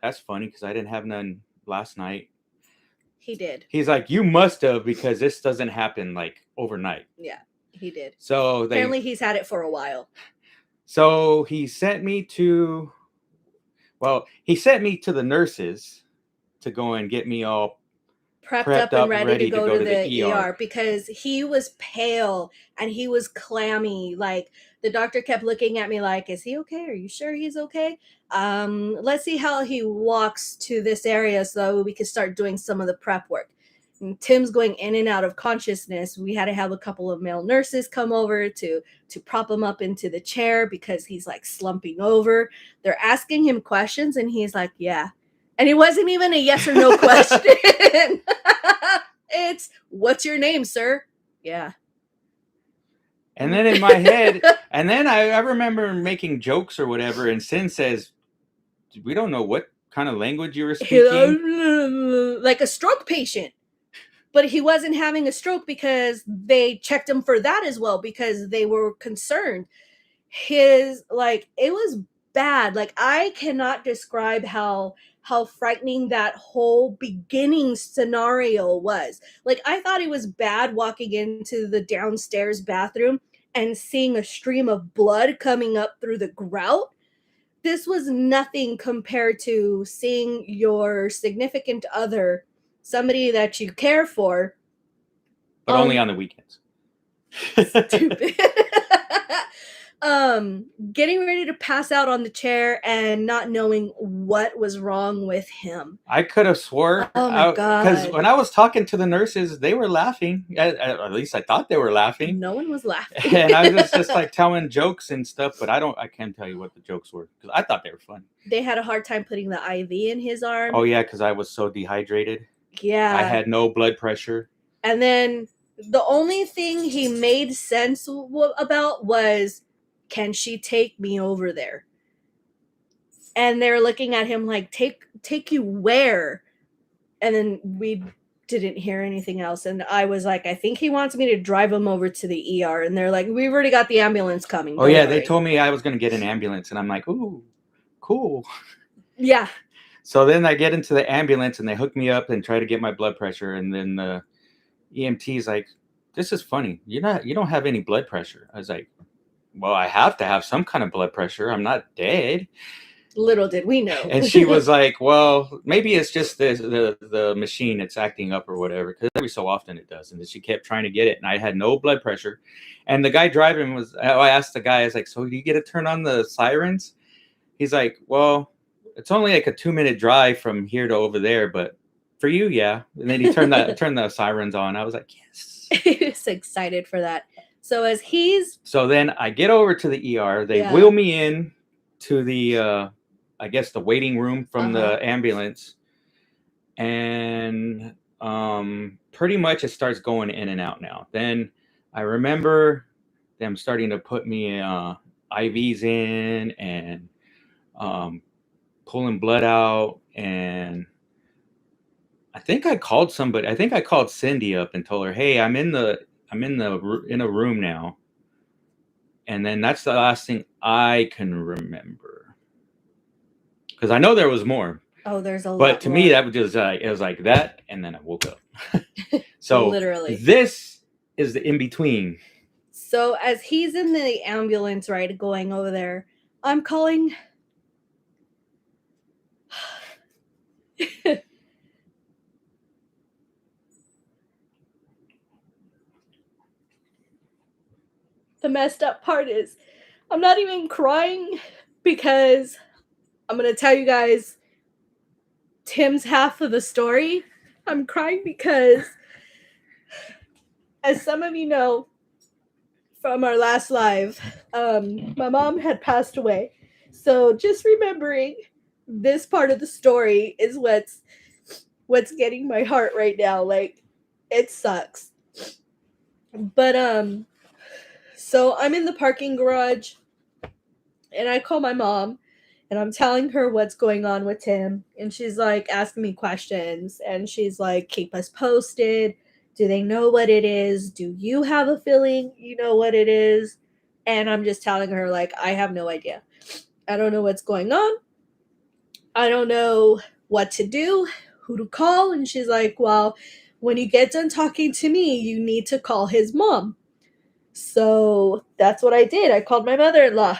that's funny because I didn't have none last night. He did. He's like, you must have, because this doesn't happen like overnight. Yeah, he did. So apparently he's had it for a while. So he sent me to the nurses to go and get me all prepped up and ready to go to the ER because he was pale and he was clammy. Like, the doctor kept looking at me like, is he okay? Are you sure he's okay? Let's see how he walks to this area so we can start doing some of the prep work. And Tim's going in and out of consciousness. We had to have a couple of male nurses come over to prop him up into the chair because he's like slumping over. They're asking him questions and he's like, yeah. And it wasn't even a yes or no question. It's, what's your name, sir? Yeah. And then in my head, and then I remember making jokes or whatever, and Sin says, we don't know what kind of language you were speaking. Like a stroke patient. But he wasn't having a stroke because they checked him for that as well because they were concerned. It was bad. Like, I cannot describe how frightening that whole beginning scenario was. Like, I thought it was bad walking into the downstairs bathroom and seeing a stream of blood coming up through the grout. This was nothing compared to seeing your significant other, somebody that you care for. But only on the weekends. Stupid. Getting ready to pass out on the chair and not knowing what was wrong with him. I could have swore. Oh my God. Because when I was talking to the nurses, they were laughing. At least I thought they were laughing. No one was laughing. And I was just like telling jokes and stuff, but I can't tell you what the jokes were because I thought they were funny. They had a hard time putting the IV in his arm. Oh yeah, because I was so dehydrated. Yeah. I had no blood pressure. And then the only thing he made sense about was, can she take me over there? And they're looking at him like, take you where? And then we didn't hear anything else. And I was like, I think he wants me to drive him over to the ER. And they're like, we've already got the ambulance coming. Oh yeah, they told me I was going to get an ambulance. And I'm like, ooh, cool. Yeah. So then I get into the ambulance and they hook me up and try to get my blood pressure. And then the EMT's like, this is funny. You don't have any blood pressure. I was like, well, I have to have some kind of blood pressure. I'm not dead. Little did we know. And she was like, well, maybe it's just the machine that's acting up or whatever, because every so often it does. And she kept trying to get it, and I had no blood pressure. And the guy driving I asked the guy, I was like, so do you get to turn on the sirens? He's like, well, it's only like a 2-minute drive from here to over there, but for you, yeah. And then he turned the sirens on. I was like, yes. He was excited for that. So then I get over to the ER. They wheel me in to the I guess the waiting room from the ambulance, and pretty much it starts going in and out now. Then I remember them starting to put me IVs in and pulling blood out, and I think I called somebody. I think I called Cindy up and told her, "Hey, I'm in a room now." And then that's the last thing I can remember, because I know there was more. Oh, there's a lot. But to me, that was just it was like that, and then I woke up. So literally, this is the in between. So as he's in the ambulance, right, going over there, I'm calling. The messed up part is I'm not even crying, because I'm going to tell you guys Tim's half of the story. I'm crying because, as some of you know from our last live, my mom had passed away. So just remembering this part of the story is what's getting my heart right now. Like, it sucks. But so I'm in the parking garage, and I call my mom, and I'm telling her what's going on with Tim, and she's like asking me questions, and she's like, keep us posted. Do they know what it is? Do you have a feeling you know what it is? And I'm just telling her, like, I have no idea. I don't know what's going on. I don't know what to do, who to call. And she's like, well, when you get done talking to me, you need to call his mom. So that's what I did. I called my mother-in-law.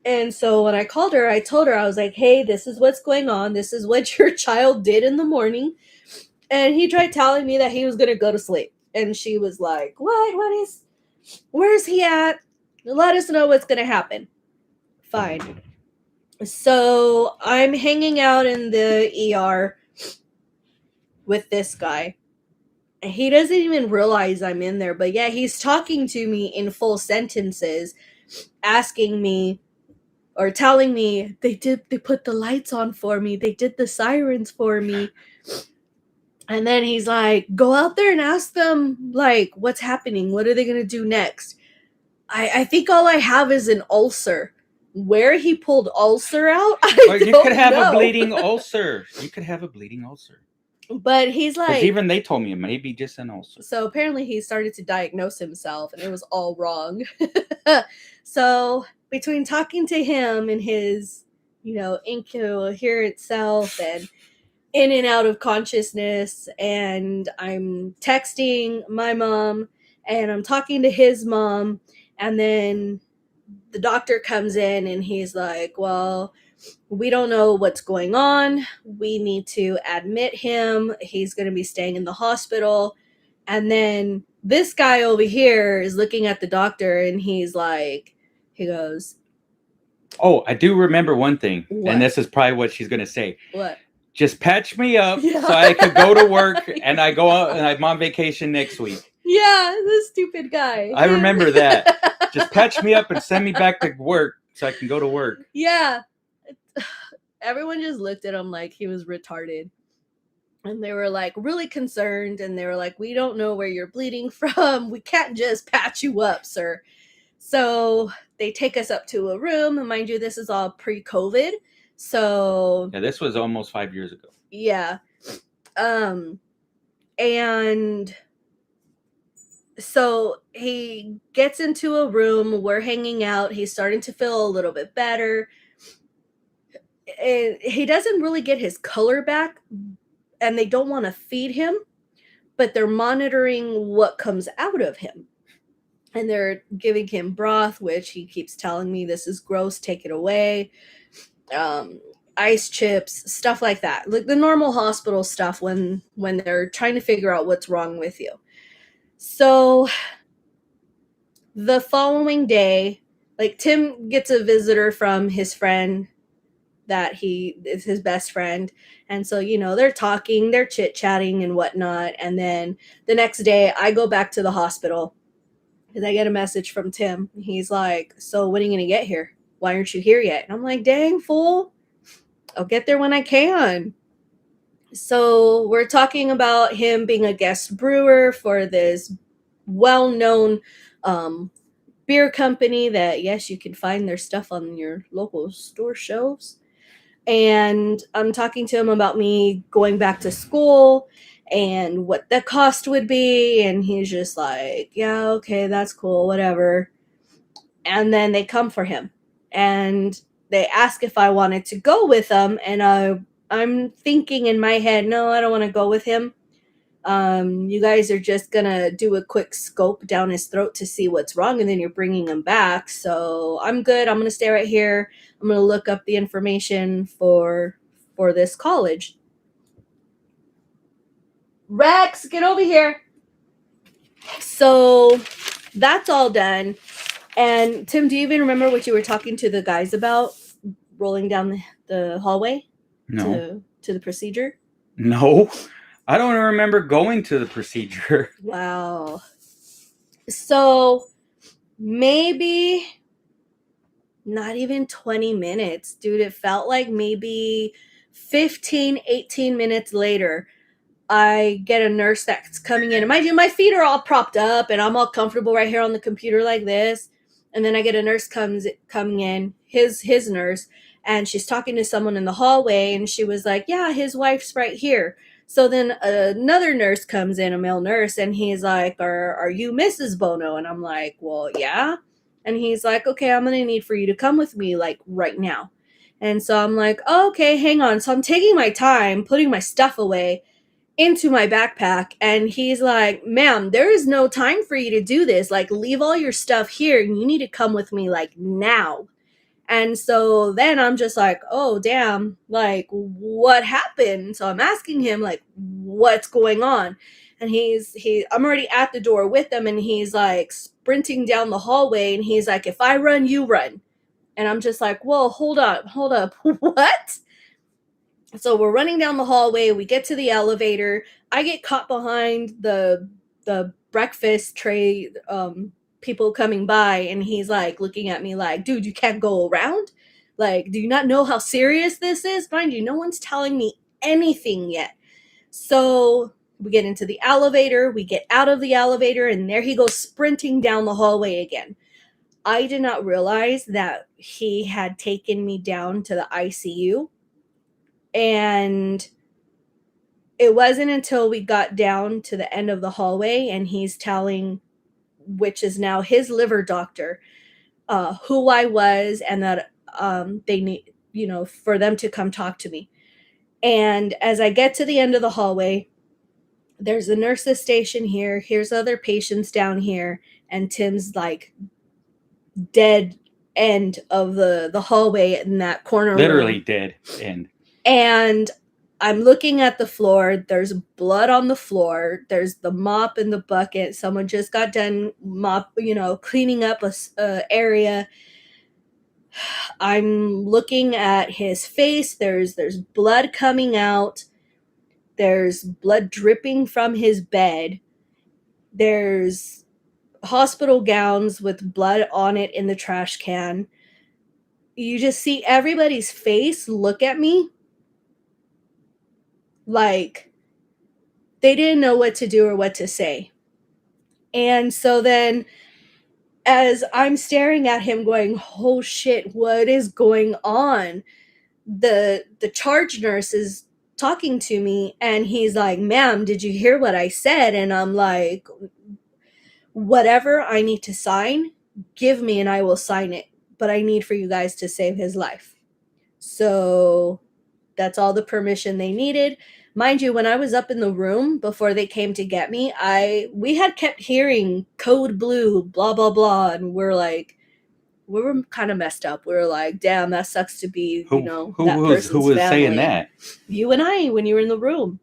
And so when I called her, I told her, I was like, hey, this is what's going on. This is what your child did in the morning. And he tried telling me that he was going to go to sleep. And she was like, where's he at? Let us know what's going to happen. Fine. So I'm hanging out in the ER with this guy. He doesn't even realize I'm in there, but yeah, he's talking to me in full sentences, asking me or telling me they put the lights on for me. They did the sirens for me. And then he's like, go out there and ask them, like, what's happening? What are they going to do next? I think all I have is an ulcer. Where he pulled ulcer out, or you could have a bleeding ulcer. You could have a bleeding ulcer. But he's like, even they told me it may be just an ulcer. So apparently he started to diagnose himself, and it was all wrong. So between talking to him and his, incoherent self and in and out of consciousness, and I'm texting my mom, and I'm talking to his mom, and then the doctor comes in, and he's like, well, we don't know what's going on. We need to admit him. He's going to be staying in the hospital. And then this guy over here is looking at the doctor, and he goes, oh, I do remember one thing. What? And this is probably what she's going to say. What? Just patch me up so I could go to work, and I go out and I'm on vacation next week. Yeah, this stupid guy. I remember that. Just patch me up and send me back to work so I can go to work. Yeah. Everyone just looked at him like he was retarded. And they were like really concerned, and they were like, we don't know where you're bleeding from. We can't just patch you up, sir. So they take us up to a room, and mind you, this is all pre-COVID. So yeah, this was almost 5 years ago. Yeah. And so he gets into a room, we're hanging out, he's starting to feel a little bit better. And he doesn't really get his color back, and they don't want to feed him, but they're monitoring what comes out of him. And they're giving him broth, which he keeps telling me, this is gross, take it away. ice chips, stuff like that, like the normal hospital stuff when they're trying to figure out what's wrong with you. So the following day, like, Tim gets a visitor from his friend that he is his best friend. And so, they're talking, they're chit-chatting and whatnot. And then the next day I go back to the hospital because I get a message from Tim. He's like, so when are you going to get here? Why aren't you here yet? And I'm like, dang, fool. I'll get there when I can. So we're talking about him being a guest brewer for this well-known beer company that, yes, you can find their stuff on your local store shelves. And I'm talking to him about me going back to school and what the cost would be. And he's just like, yeah, okay, that's cool, whatever. And then they come for him. And they ask if I wanted to go with them. And I'm thinking in my head, no, I don't want to go with him. You guys are just going to do a quick scope down his throat to see what's wrong, and then you're bringing him back. So I'm good. I'm going to stay right here. I'm going to look up the information for this college. Rex, get over here. So that's all done. And Tim, do you even remember what you were talking to the guys about rolling down the hallway? No. To the procedure? No. I don't remember going to the procedure. Wow. So maybe not even 20 minutes, dude. It felt like maybe 15, 18 minutes later, I get a nurse that's coming in. And mind you, my feet are all propped up and I'm all comfortable right here on the computer like this. And then I get a nurse coming in, his nurse, and she's talking to someone in the hallway, and she was like, yeah, his wife's right here. So then another nurse comes in, a male nurse, and he's like, are you Mrs. Bono? And I'm like, well, yeah. And he's like, okay, I'm going to need for you to come with me, like, right now. And so I'm like, oh, okay, hang on. So I'm taking my time, putting my stuff away into my backpack, and he's like, ma'am, there is no time for you to do this. Like, leave all your stuff here, and you need to come with me, like, now. And so then I'm just like, oh, damn, like, what happened? So I'm asking him, like, what's going on? And I'm already at the door with him, and he's like sprinting down the hallway, and he's like, if I run, you run. And I'm just like, whoa, hold up. What? So we're running down the hallway. We get to the elevator. I get caught behind the breakfast tray, people coming by, and he's like looking at me like, dude, you can't go around? Like, do you not know how serious this is? Mind you, no one's telling me anything yet. So we get into the elevator. We get out of the elevator, and there he goes sprinting down the hallway again. I did not realize that he had taken me down to the ICU. And it wasn't until we got down to the end of the hallway and he's telling, which is now his liver doctor, who I was, and that they need, for them to come talk to me. And as I get to the end of the hallway, there's a nurse's station here. Here's other patients down here. And Tim's like dead end of the hallway in that corner. Literally room. Dead end. And I'm looking at the floor. There's blood on the floor. There's the mop in the bucket. Someone just got done cleaning up a area. I'm looking at his face. There's blood coming out. There's blood dripping from his bed. There's hospital gowns with blood on it in the trash can. You just see everybody's face look at me like they didn't know what to do or what to say. And so then as I'm staring at him going, oh shit, what is going on? The charge nurse is talking to me, and he's like, ma'am, did you hear what I said? And I'm like, whatever I need to sign, give me and I will sign it. But I need for you guys to save his life. So that's all the permission they needed. Mind you, when I was up in the room before they came to get me, we had kept hearing code blue, blah, blah, blah. And we're we were kind of messed up. We were like, damn, that sucks to be, Who was saying that? You and I, when you were in the room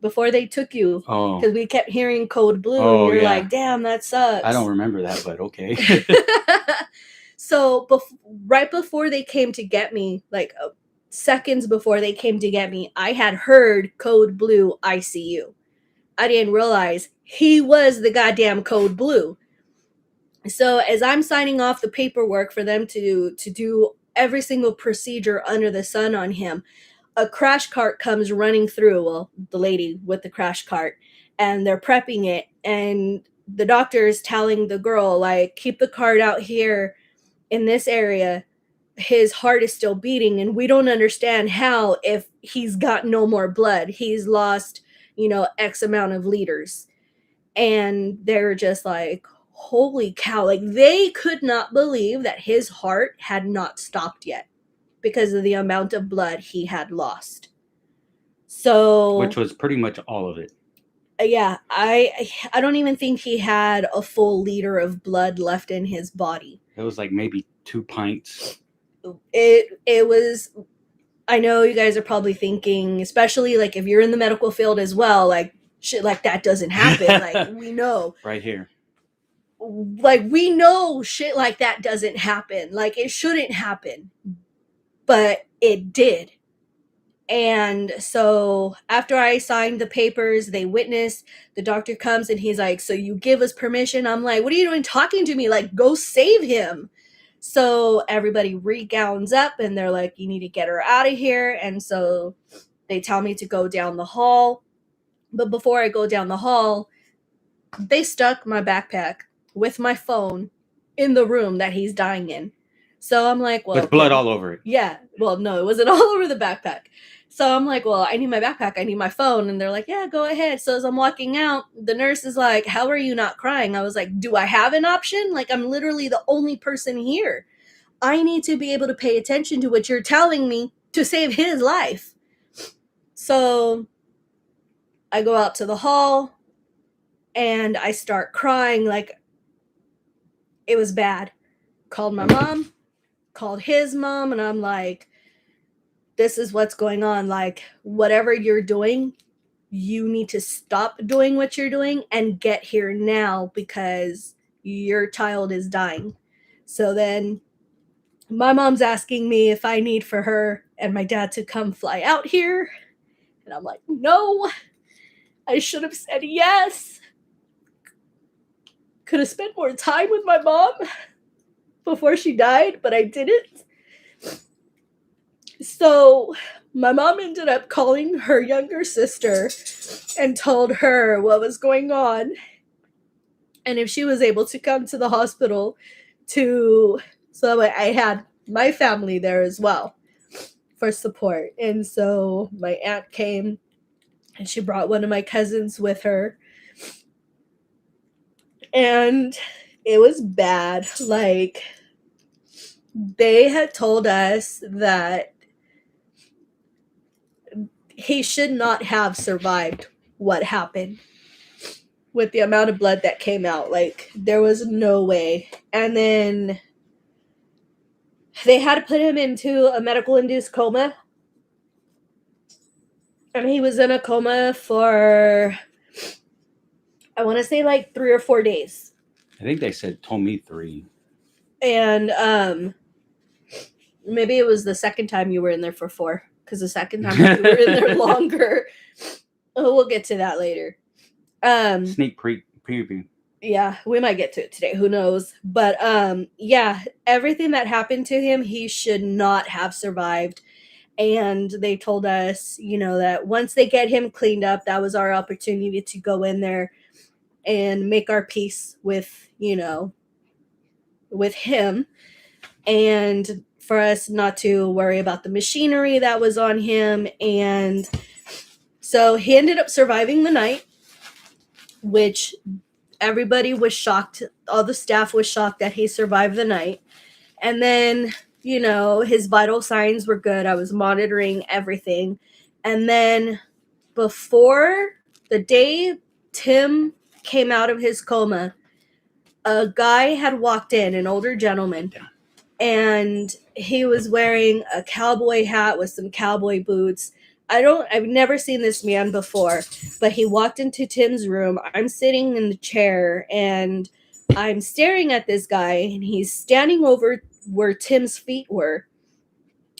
before they took you. Oh. Because we kept hearing Code Blue, and you're like, damn, that sucks. I don't remember that, but okay. So right before they came to get me, like seconds before they came to get me, I had heard Code Blue ICU. I didn't realize he was the goddamn Code Blue. So as I'm signing off the paperwork for them to do every single procedure under the sun on him, a crash cart comes running through. Well, the lady with the crash cart, and they're prepping it, and the doctor is telling the girl, like, keep the cart out here in this area. His heart is still beating, and we don't understand how, if he's got no more blood. He's lost, X amount of liters. And they're just like, holy cow. Like, they could not believe that his heart had not stopped yet because of the amount of blood he had lost. So, which was pretty much all of it. Yeah, I don't even think he had a full liter of blood left in his body. It was like maybe 2 pints. It was, I know you guys are probably thinking, especially like if you're in the medical field as well, like shit like that doesn't happen. Like, we know. Right here. Like, we know shit like that doesn't happen. Like, it shouldn't happen. But it did. And so after I signed the papers, they witnessed, the doctor comes and he's like, so you give us permission? I'm like, what are you doing talking to me? Like, go save him. So everybody regowns up and they're like, you need to get her out of here. And so they tell me to go down the hall. But before I go down the hall, they stuck my backpack with my phone in the room that he's dying in. So I'm like, well, with blood all over it. Yeah. Well, no, it wasn't all over the backpack. So I'm like, well, I need my backpack. I need my phone. And they're like, yeah, go ahead. So as I'm walking out, the nurse is like, how are you not crying? I was like, do I have an option? Like, I'm literally the only person here. I need to be able to pay attention to what you're telling me to save his life. So I go out to the hall and I start crying. Like, it was bad. Called my mom, called his mom, and I'm like, this is what's going on. Like, whatever you're doing, you need to stop doing what you're doing and get here now because your child is dying. So then my mom's asking me if I need for her and my dad to come fly out here. And I'm like, no, I should have said yes. Could have spent more time with my mom before she died, but I didn't. So my mom ended up calling her younger sister and told her what was going on and if she was able to come to the hospital so that way I had my family there as well for support. And so my aunt came and she brought one of my cousins with her. And it was bad. Like, they had told us that he should not have survived what happened with the amount of blood that came out. Like, there was no way. And then they had to put him into a medical-induced coma. And he was in a coma for, I want to say, like 3 or 4 days. I think they told me 3. And maybe it was the second time you were in there for 4. Because the second time you were in there longer. We'll get to that later. Sneak preview. Yeah, we might get to it today. Who knows? But yeah, everything that happened to him, he should not have survived. And they told us, that once they get him cleaned up, that was our opportunity to go in there and make our peace with, with him. And for us not to worry about the machinery that was on him. And so he ended up surviving the night, which everybody was shocked. All the staff was shocked that he survived the night. And then, his vital signs were good. I was monitoring everything. And then before the day Tim came out of his coma, a guy had walked in, an older gentleman. and he was wearing a cowboy hat with some cowboy boots. I've never seen this man before, but he walked into Tim's room. I'm sitting in the chair and I'm staring at this guy, and he's standing over where Tim's feet were,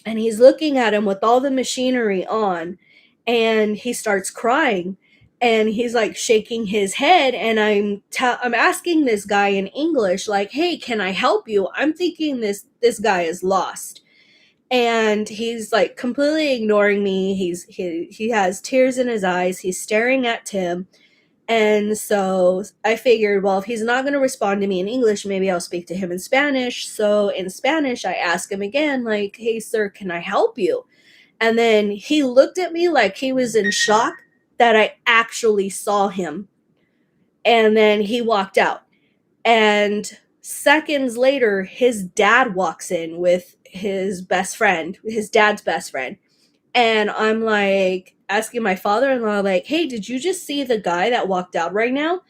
and he's looking at him with all the machinery on, and he starts crying, and he's like shaking his head, and I'm asking this guy in English, like, hey, can I help you? I'm thinking this guy is lost, and he's like completely ignoring me. He has tears in his eyes. He's staring at Tim. And so I figured, well, if he's not going to respond to me in English, maybe I'll speak to him in Spanish. So in Spanish, I ask him again, like, hey, sir, can I help you? And then he looked at me like he was in shock that I actually saw him. And then he walked out. And seconds later, his dad walks in with his best friend, his dad's best friend. And I'm like asking my father-in-law, like, hey, did you just see the guy that walked out right now?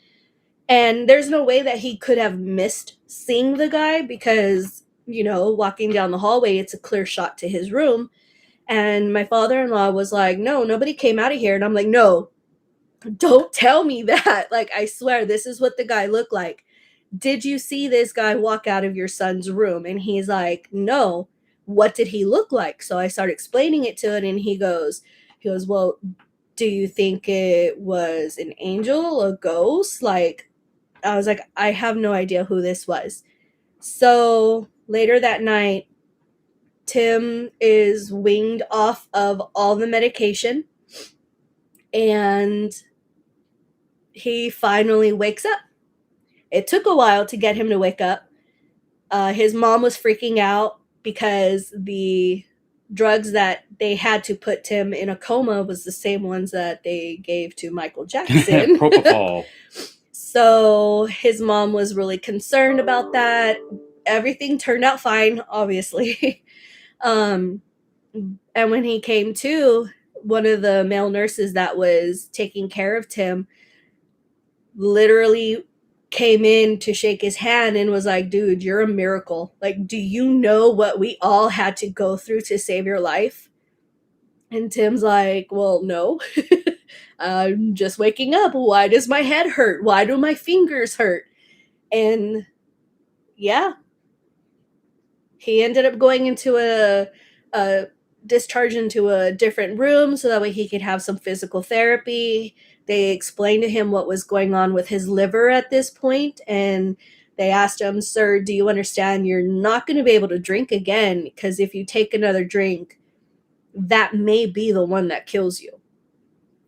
And there's no way that he could have missed seeing the guy because, walking down the hallway, it's a clear shot to his room. And my father-in-law was like, no, nobody came out of here. And I'm like, no, don't tell me that. Like, I swear, this is what the guy looked like. Did you see this guy walk out of your son's room? And he's like, no. What did he look like? So I start explaining it to him, and he goes, well, do you think it was an angel, a ghost? Like, I was like, I have no idea who this was. So later that night, Tim is weaned off of all the medication, and he finally wakes up. It took a while to get him to wake up. His mom was freaking out because the drugs that they had to put Tim in a coma was the same ones that they gave to Michael Jackson. Propofol. So his mom was really concerned about that. Everything turned out fine, obviously. And when he came to, one of the male nurses that was taking care of Tim literally came in to shake his hand and was like, dude, you're a miracle. Like, do you know what we all had to go through to save your life? And Tim's like, well, no. I'm just waking up. Why does my head hurt? Why do my fingers hurt? And yeah, he ended up going into a discharge into a different room so that way he could have some physical therapy. They explained to him what was going on with his liver at this point, and they asked him, sir, do you understand you're not going to be able to drink again? Because if you take another drink, that may be the one that kills you.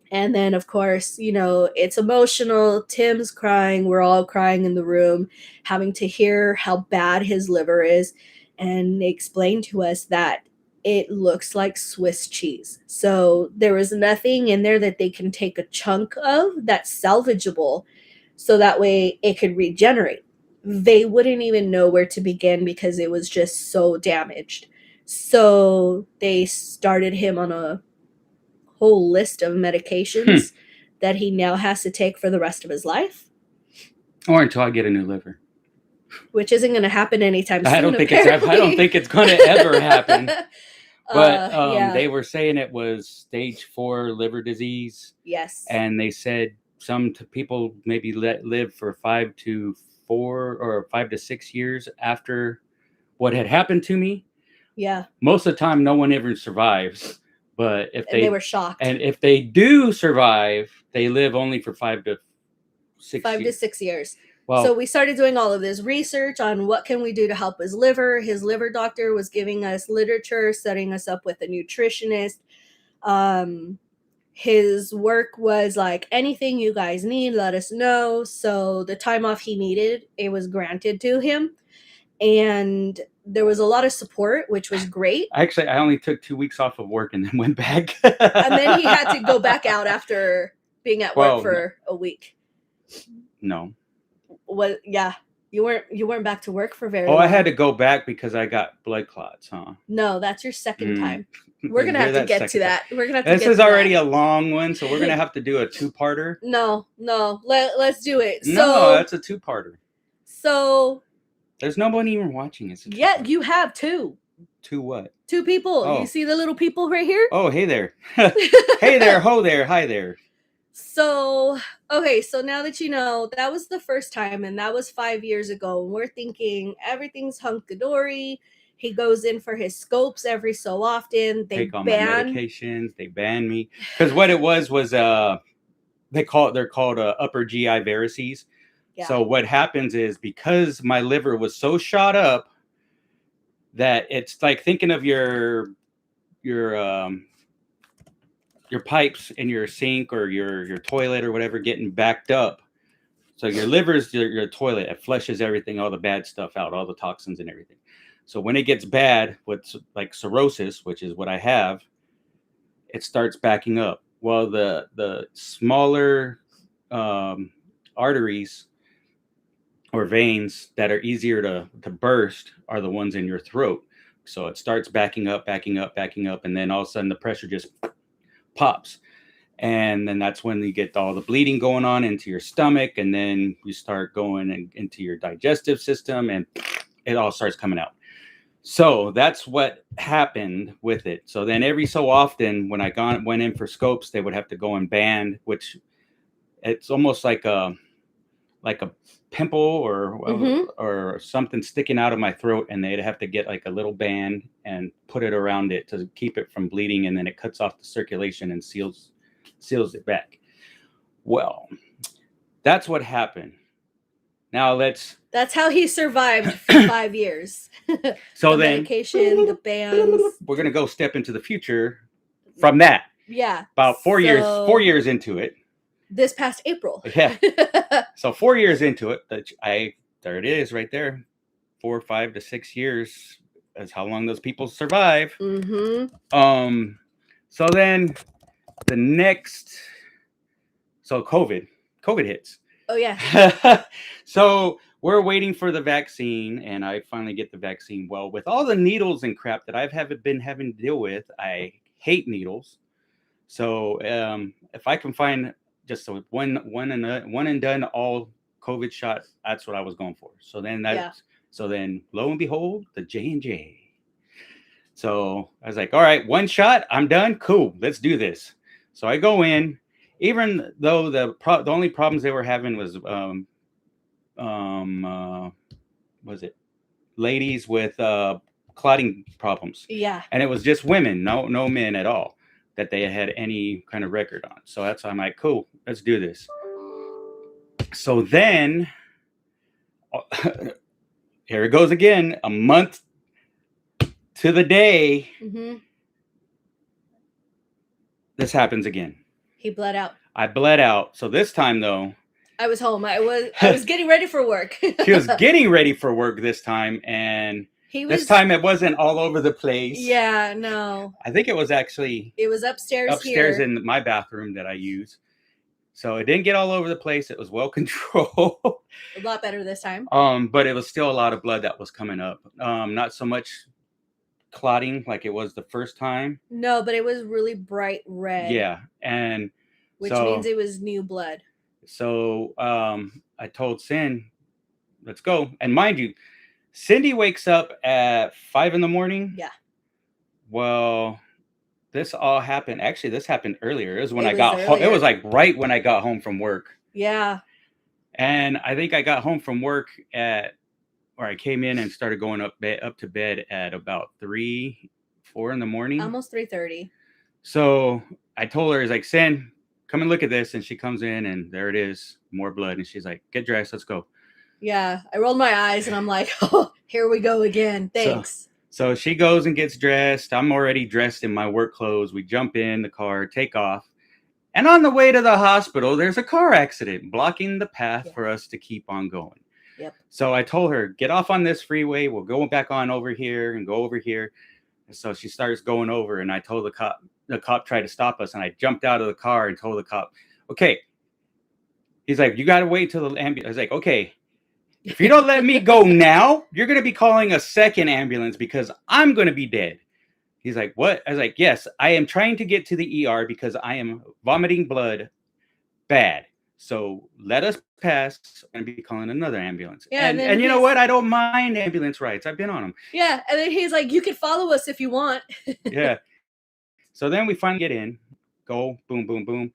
And then, of course, it's emotional. Tim's crying. We're all crying in the room, having to hear how bad his liver is. And they explained to us that it looks like Swiss cheese. So there was nothing in there that they can take a chunk of that's salvageable so that way it could regenerate. They wouldn't even know where to begin because it was just so damaged. So they started him on a whole list of medications that he now has to take for the rest of his life. Or until I get a new liver. Which isn't going to happen anytime soon. I don't think it's going to ever happen. But yeah. They were saying it was stage 4 liver disease. Yes. And they said some people maybe live for 5 to 6 years after what had happened to me. Yeah. Most of the time, no one ever survives. But they were shocked. And if they do survive, they live only for 5 to 6 years. Well, so we started doing all of this research on what can we do to help his liver. His liver doctor was giving us literature, setting us up with a nutritionist. His work was like, anything you guys need, let us know. So the time off he needed, it was granted to him. And there was a lot of support, which was great. Actually, I only took 2 weeks off of work and then went back. And then he had to go back out after being at work for a week. No. Well, yeah, you weren't back to work for very long. I had to go back because I got blood clots, huh? No, that's your second time. We're gonna have to get to that. We're gonna have to. This is already a long one, so we're gonna have to do a 2-parter. No, let's do it. No, that's a 2-parter. So There's nobody even watching. Yeah, you have two. Two what? Two people. Oh. You see the little people right here? Oh, hey there. Hey there, ho there, hi there. So, okay, so now that you know, that was the first time, and that was 5 years ago. And we're thinking everything's hunky-dory. He goes in for his scopes every so often. They take all my medications. They ban me. Because what it was they're called upper GI varices. Yeah. So what happens is, because my liver was so shot up that it's like thinking of your pipes in your sink or your toilet or whatever getting backed up. So your liver's your toilet. It flushes everything, all the bad stuff out, all the toxins and everything. So when it gets bad, what's like cirrhosis, which is what I have, it starts backing up. Well, the smaller arteries or veins that are easier to burst are the ones in your throat. So it starts backing up, and then all of a sudden the pressure just pops. And then that's when you get all the bleeding going on into your stomach, and then you start going into your digestive system, and it all starts coming out. So that's what happened with it. So then every so often when I went in for scopes, they would have to go and band, which it's almost like a pimple or something sticking out of my throat, and they'd have to get like a little band and put it around it to keep it from bleeding, and then it cuts off the circulation and seals it back. Well, that's what happened. Now that's how he survived for 5 years. So the then medication, the bands. We're gonna go step into the future from that. Yeah. About 4 years into it. This past April. Yeah. So 4 years into it, there it is right there. 4, 5 to 6 years is how long those people survive. Mm-hmm. So then the next, COVID hits. Oh yeah. So we're waiting for the vaccine, and I finally get the vaccine. Well, with all the needles and crap that I've been having to deal with, I hate needles. So if I can find just one and done all COVID shot, that's what I was going for. So then so then lo and behold, the J&J. So I was like, all right, one shot, I'm done. Cool, let's do this. So I go in, even though the only problems they were having was was it ladies with clotting problems. Yeah. And it was just women, no men at all that they had any kind of record on. So that's why I'm like, cool, let's do this. So then here it goes again, a month to the day. Mm-hmm. This happens again. He bled out. I bled out. So this time though, I was home. I was getting ready for work. She was getting ready for work this time, and this time it wasn't all over the place. Yeah, no. I think it was actually... It was upstairs here. In my bathroom that I use. So it didn't get all over the place. It was well controlled. A lot better this time. But it was still a lot of blood that was coming up. Not so much clotting like it was the first time. No, but it was really bright red. Yeah, and which means it was new blood. So I told Sin, let's go. And mind you, Cindy wakes up at 5 a.m. Yeah. Well, this all happened. Actually, this happened earlier. It was when I got home. It was like right when I got home from work. Yeah. And I think I got home from work I came in and started going up to bed at about 3, 4 in the morning. Almost 3:30. So I told her, like, Sin, come and look at this. And she comes in, and there it is, more blood. And she's like, get dressed, let's go. Yeah, I rolled my eyes and I'm like, oh, here we go again. Thanks. So she goes and gets dressed. I'm already dressed in my work clothes. We jump in the car, take off. And on the way to the hospital, there's a car accident blocking the path for us to keep on going. Yep. So I told her, get off on this freeway. We'll go back on over here and go over here. And so she starts going over, and I told the cop tried to stop us, and I jumped out of the car and told the cop, okay. He's like, you got to wait till the ambulance. I was like, okay, if you don't let me go now, you're going to be calling a second ambulance because I'm going to be dead. He's like, what? I was like, yes, I am trying to get to the ER because I am vomiting blood bad. So let us pass and be calling another ambulance. Yeah, and you know what? I don't mind ambulance rides. I've been on them. Yeah, and then he's like, you can follow us if you want. Yeah. So then we finally get in, go, boom, boom, boom.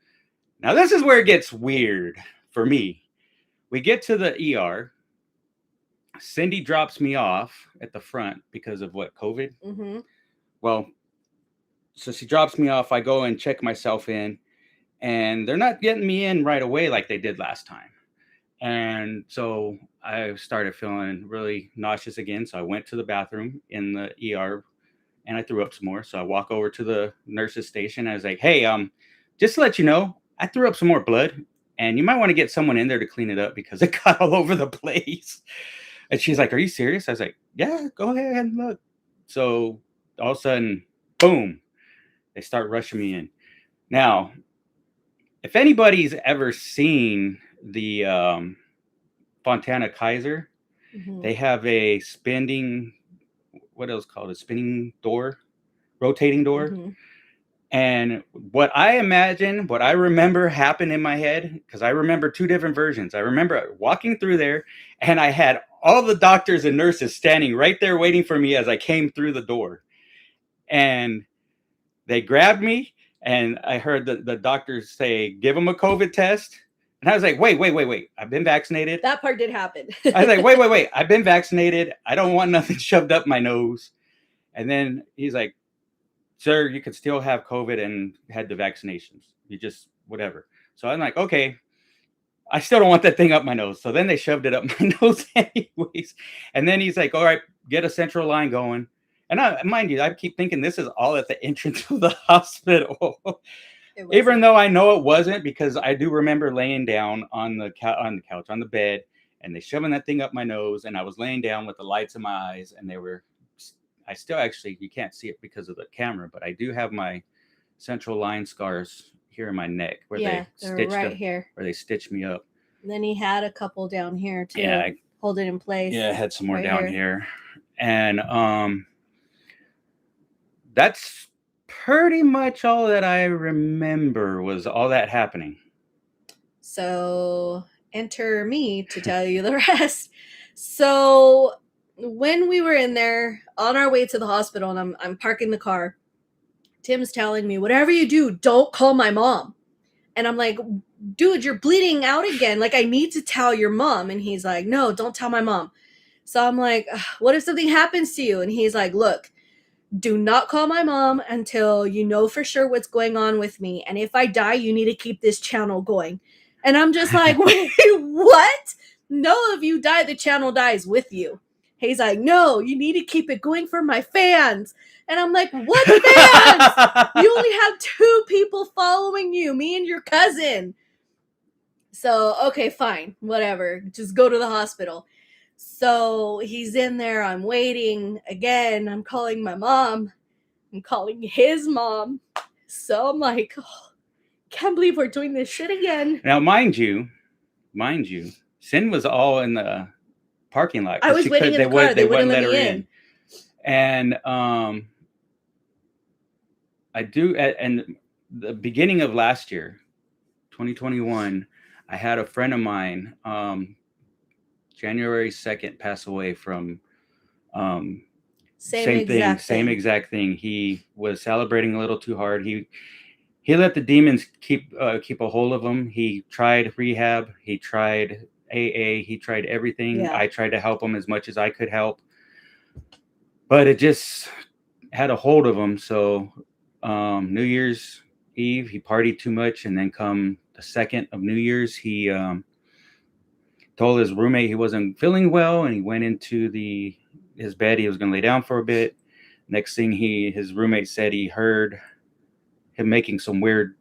Now this is where it gets weird for me. We get to the ER. Cindy drops me off at the front because of what, COVID? Mm-hmm. Well, so she drops me off. I go and check myself in, and they're not getting me in right away like they did last time. And so I started feeling really nauseous again. So I went to the bathroom in the ER and I threw up some more. So I walk over to the nurse's station. I was like, hey, just to let you know, I threw up some more blood and you might want to get someone in there to clean it up because it got all over the place. And she's like, are you serious? I was like, yeah, go ahead and look. So all of a sudden, boom, they start rushing me in. Now, if anybody's ever seen the Fontana Kaiser, Mm-hmm. they have a spinning, what else called a spinning door, rotating door. Mm-hmm. And what I imagine, what I remember happened in my head, because I remember two different versions. I remember walking through there and I had all the doctors and nurses standing right there waiting for me as I came through the door. And they grabbed me and I heard the doctors say, give them a COVID test. And I was like, wait. I've been vaccinated. That part did happen. I was like, wait. I've been vaccinated. I don't want nothing shoved up my nose. And then he's like, sir, you could still have COVID and had the vaccinations. You just, whatever. So I'm like, okay, I still don't want that thing up my nose. So then they shoved it up my nose anyways. And then he's like, all right, get a central line going. And mind you, I keep thinking this is all at the entrance of the hospital. Even though I know it wasn't, because I do remember laying down on the couch, on the bed, and they shoving that thing up my nose, and I was laying down with the lights in my eyes, and I still actually, you can't see it because of the camera, but I do have my central line scars here in my neck where they stitched me up. And then he had a couple down here too. Hold it in place. Yeah, I had some more down here. And that's pretty much all that I remember was all that happening. So enter me to tell you the rest. So when we were in there on our way to the hospital and I'm parking the car, Tim's telling me, whatever you do, don't call my mom. And I'm like, dude, you're bleeding out again. Like, I need to tell your mom. And he's like, no, don't tell my mom. So I'm like, what if something happens to you? And he's like, look, do not call my mom until you know for sure what's going on with me. And if I die, you need to keep this channel going. And I'm just like, wait, what? No, if you die, the channel dies with you. He's like, no, you need to keep it going for my fans. And I'm like, what fans? You only have 2 people following you, me and your cousin. So, okay, fine, whatever. Just go to the hospital. So he's in there. I'm waiting. Again, I'm calling my mom. I'm calling his mom. So I'm like, oh, can't believe we're doing this shit again. Now, mind you, Sin was all in the parking lot. I was waiting in the car. They wouldn't let her in. And I do, and the beginning of last year, 2021, I had a friend of mine, January 2nd, pass away from same exact thing. He was celebrating a little too hard. He let the demons keep a hold of him. He tried rehab. He tried AA. He tried everything. Yeah. I tried to help him as much as I could help, but it just had a hold of him. So New Year's Eve, he partied too much, and then come the 2nd of New Year's, he told his roommate he wasn't feeling well, and he went into his bed. He was going to lay down for a bit. Next thing his roommate said he heard him making some weird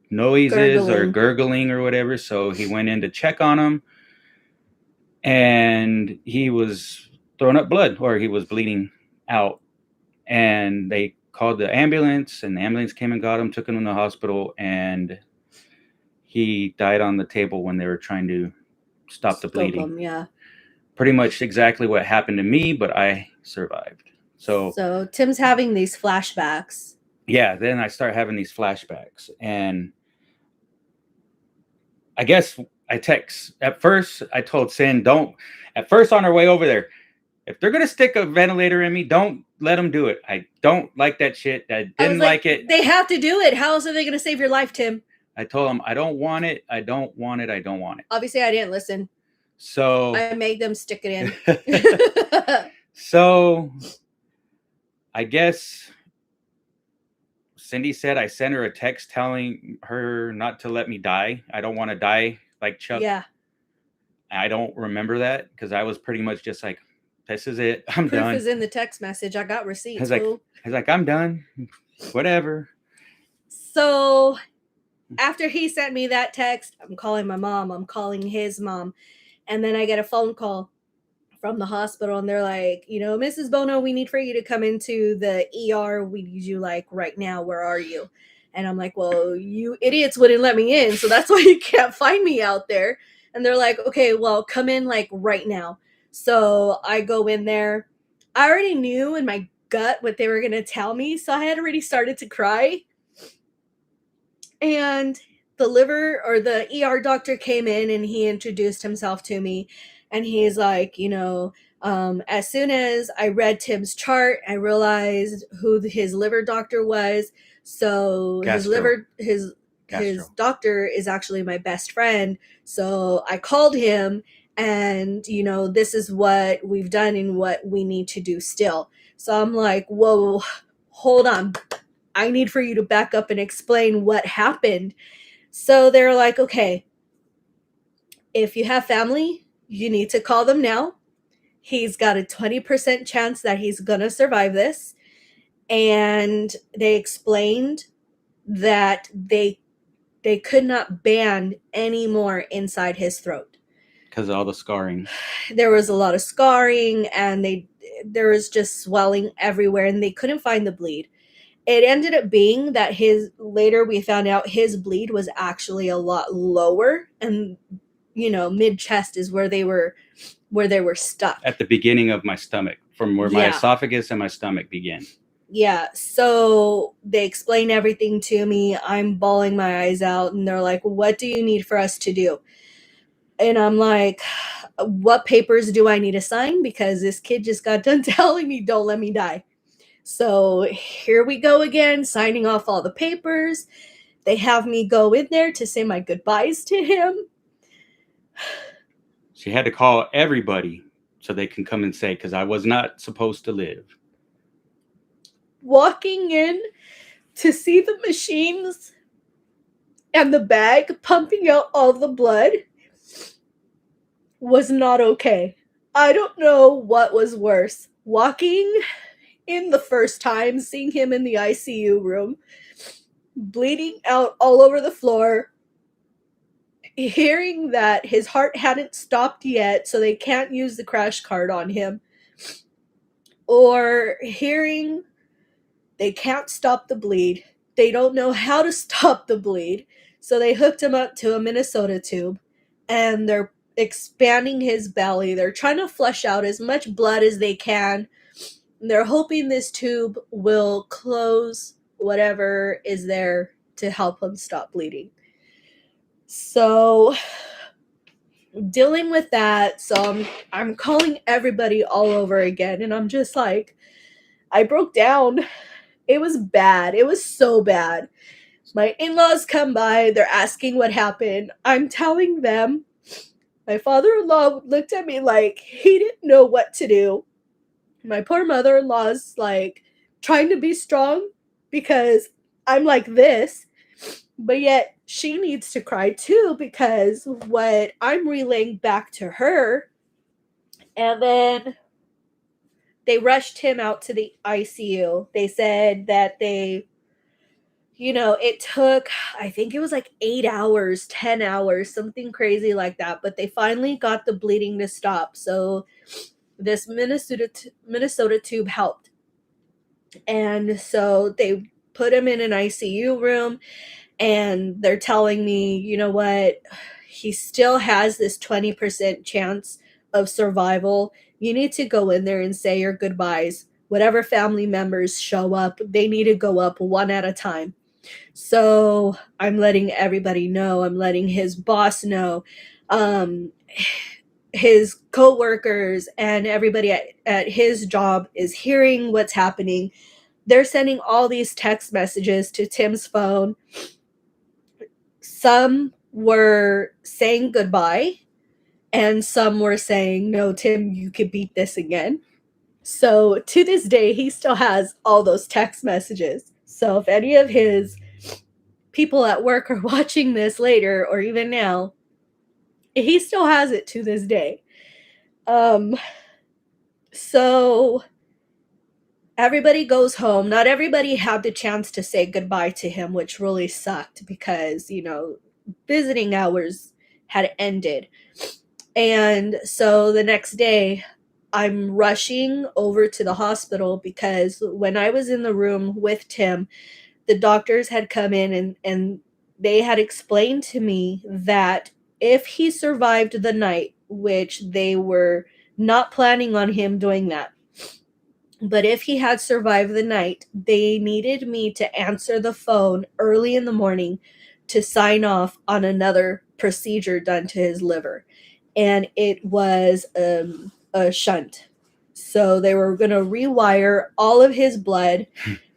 noises or gurgling or whatever. So he went in to check on him, and he was throwing up blood, or he was bleeding out. And they called the ambulance, and the ambulance came and got him, took him to the hospital, and he died on the table when they were trying to stop the bleeding. Yeah. Pretty much exactly what happened to me, but I survived. So Tim's having these flashbacks. Yeah, then I start having these flashbacks, and I guess at first I told Sin, don't, at first on our way over there, if they're going to stick a ventilator in me, don't let them do it. I don't like that shit. I didn't like it. They have to do it. How else are they going to save your life, Tim? I told them, I don't want it. I don't want it. I don't want it. Obviously, I didn't listen. So I made them stick it in. So I guess Cindy said I sent her a text telling her not to let me die. I don't want to die like Chuck. Yeah. I don't remember that because I was pretty much just like, this is it. I'm Proof done. is in the text message. I got receipts. I was like, I'm done. Whatever. So after he sent me that text, I'm calling my mom. I'm calling his mom. And then I get a phone call from the hospital, and they're like, Mrs. Bono, we need for you to come into the ER. We need you like right now. Where are you? And I'm like, well, you idiots wouldn't let me in, so that's why you can't find me out there. And they're like, okay, well, come in like right now. So I go in there. I already knew in my gut what they were going to tell me, so I had already started to cry. And the ER doctor came in and he introduced himself to me. And he's like, as soon as I read Tim's chart, I realized who his liver doctor was. So his doctor is actually my best friend. So I called him, and, this is what we've done and what we need to do still. So I'm like, whoa, hold on. I need for you to back up and explain what happened. So they're like, okay, if you have family, you need to call them now. He's got a 20% chance that he's going to survive this. And they explained that they could not band any more inside his throat. Because of all the scarring. There was a lot of scarring, and there was just swelling everywhere, and they couldn't find the bleed. It ended up being that later we found out his bleed was actually a lot lower, and mid chest is where they were stuck. At the beginning of my stomach, from where my esophagus and my stomach began. Yeah, so they explain everything to me. I'm bawling my eyes out, and they're like, what do you need for us to do? And I'm like, what papers do I need to sign? Because this kid just got done telling me, don't let me die. So here we go again, signing off all the papers. They have me go in there to say my goodbyes to him. She had to call everybody so they can come and say, because I was not supposed to live. Walking in to see the machines and the bag pumping out all the blood was not okay. I don't know what was worse. Walking in the first time, seeing him in the ICU room, bleeding out all over the floor, hearing that his heart hadn't stopped yet, so they can't use the crash cart on him, or hearing they can't stop the bleed. They don't know how to stop the bleed, so they hooked him up to a Minnesota tube, and they're expanding his belly. They're trying to flush out as much blood as they can. They're hoping this tube will close whatever is there to help him stop bleeding. So, dealing with that, so I'm calling everybody all over again, and I'm just like, I broke down. It was bad. It was so bad. My in-laws come by. They're asking what happened. I'm telling them. My father-in-law looked at me like he didn't know what to do. My poor mother-in-law's like trying to be strong because I'm like this, but yet she needs to cry too because what I'm relaying back to her. And then they rushed him out to the ICU. They said that it took, I think it was like 8 hours, 10 hours, something crazy like that. But they finally got the bleeding to stop. So this Minnesota tube helped. And so they put him in an ICU room, and they're telling me, you know what, he still has this 20% chance of survival. You need to go in there and say your goodbyes. Whatever family members show up, they need to go up one at a time. So I'm letting everybody know. I'm letting his boss know, um, his coworkers, and everybody at his job is hearing what's happening. They're sending all these text messages to Tim's phone. Some were saying goodbye, and some were saying, "No, Tim, you could beat this again." So to this day, he still has all those text messages. So if any of his people at work are watching this later or even now, he still has it to this day. Um, so everybody goes home. Not everybody had the chance to say goodbye to him, which really sucked because, visiting hours had ended. And so the next day, I'm rushing over to the hospital because when I was in the room with Tim, the doctors had come in and they had explained to me that if he survived the night, which they were not planning on him doing that, but if he had survived the night, they needed me to answer the phone early in the morning to sign off on another procedure done to his liver. And it was a shunt. So they were going to rewire all of his blood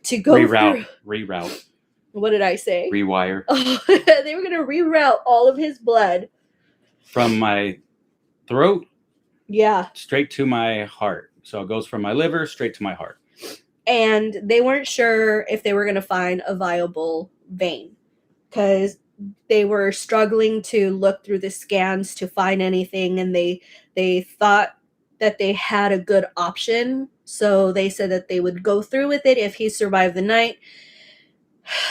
to go Reroute. What did I say? Rewire. They were going to reroute all of his blood from my throat, straight to my heart. So it goes from my liver straight to my heart. And they weren't sure if they were going to find a viable vein because they were struggling to look through the scans to find anything, and they thought that they had a good option. So they said that they would go through with it if he survived the night,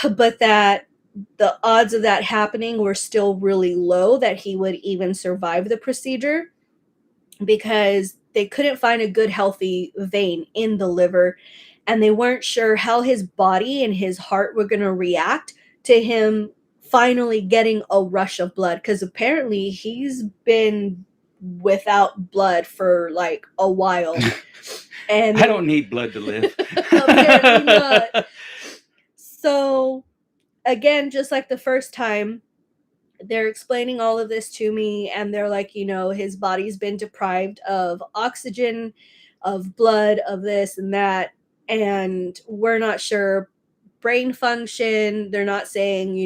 but that the odds of that happening were still really low that he would even survive the procedure because they couldn't find a good healthy vein in the liver, and they weren't sure how his body and his heart were going to react to him finally getting a rush of blood, because apparently he's been without blood for like a while. And I don't need blood to live. Apparently not. So again, just like the first time, they're explaining all of this to me, and they're like, his body's been deprived of oxygen, of blood, of this and that, and we're not sure brain function. They're not saying,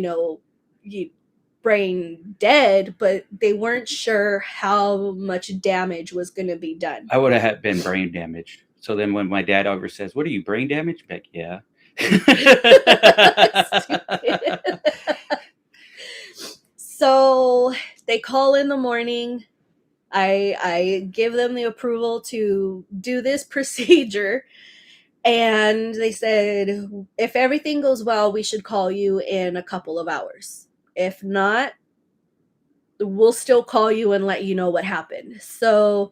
brain dead, but they weren't sure how much damage was going to be done. I would have been brain damaged. So then when my dad over says, "What are you, brain damaged?" Beck, yeah. So they call in the morning. I give them the approval to do this procedure. And they said, if everything goes well, we should call you in a couple of hours. If not, we'll still call you and let you know what happened. So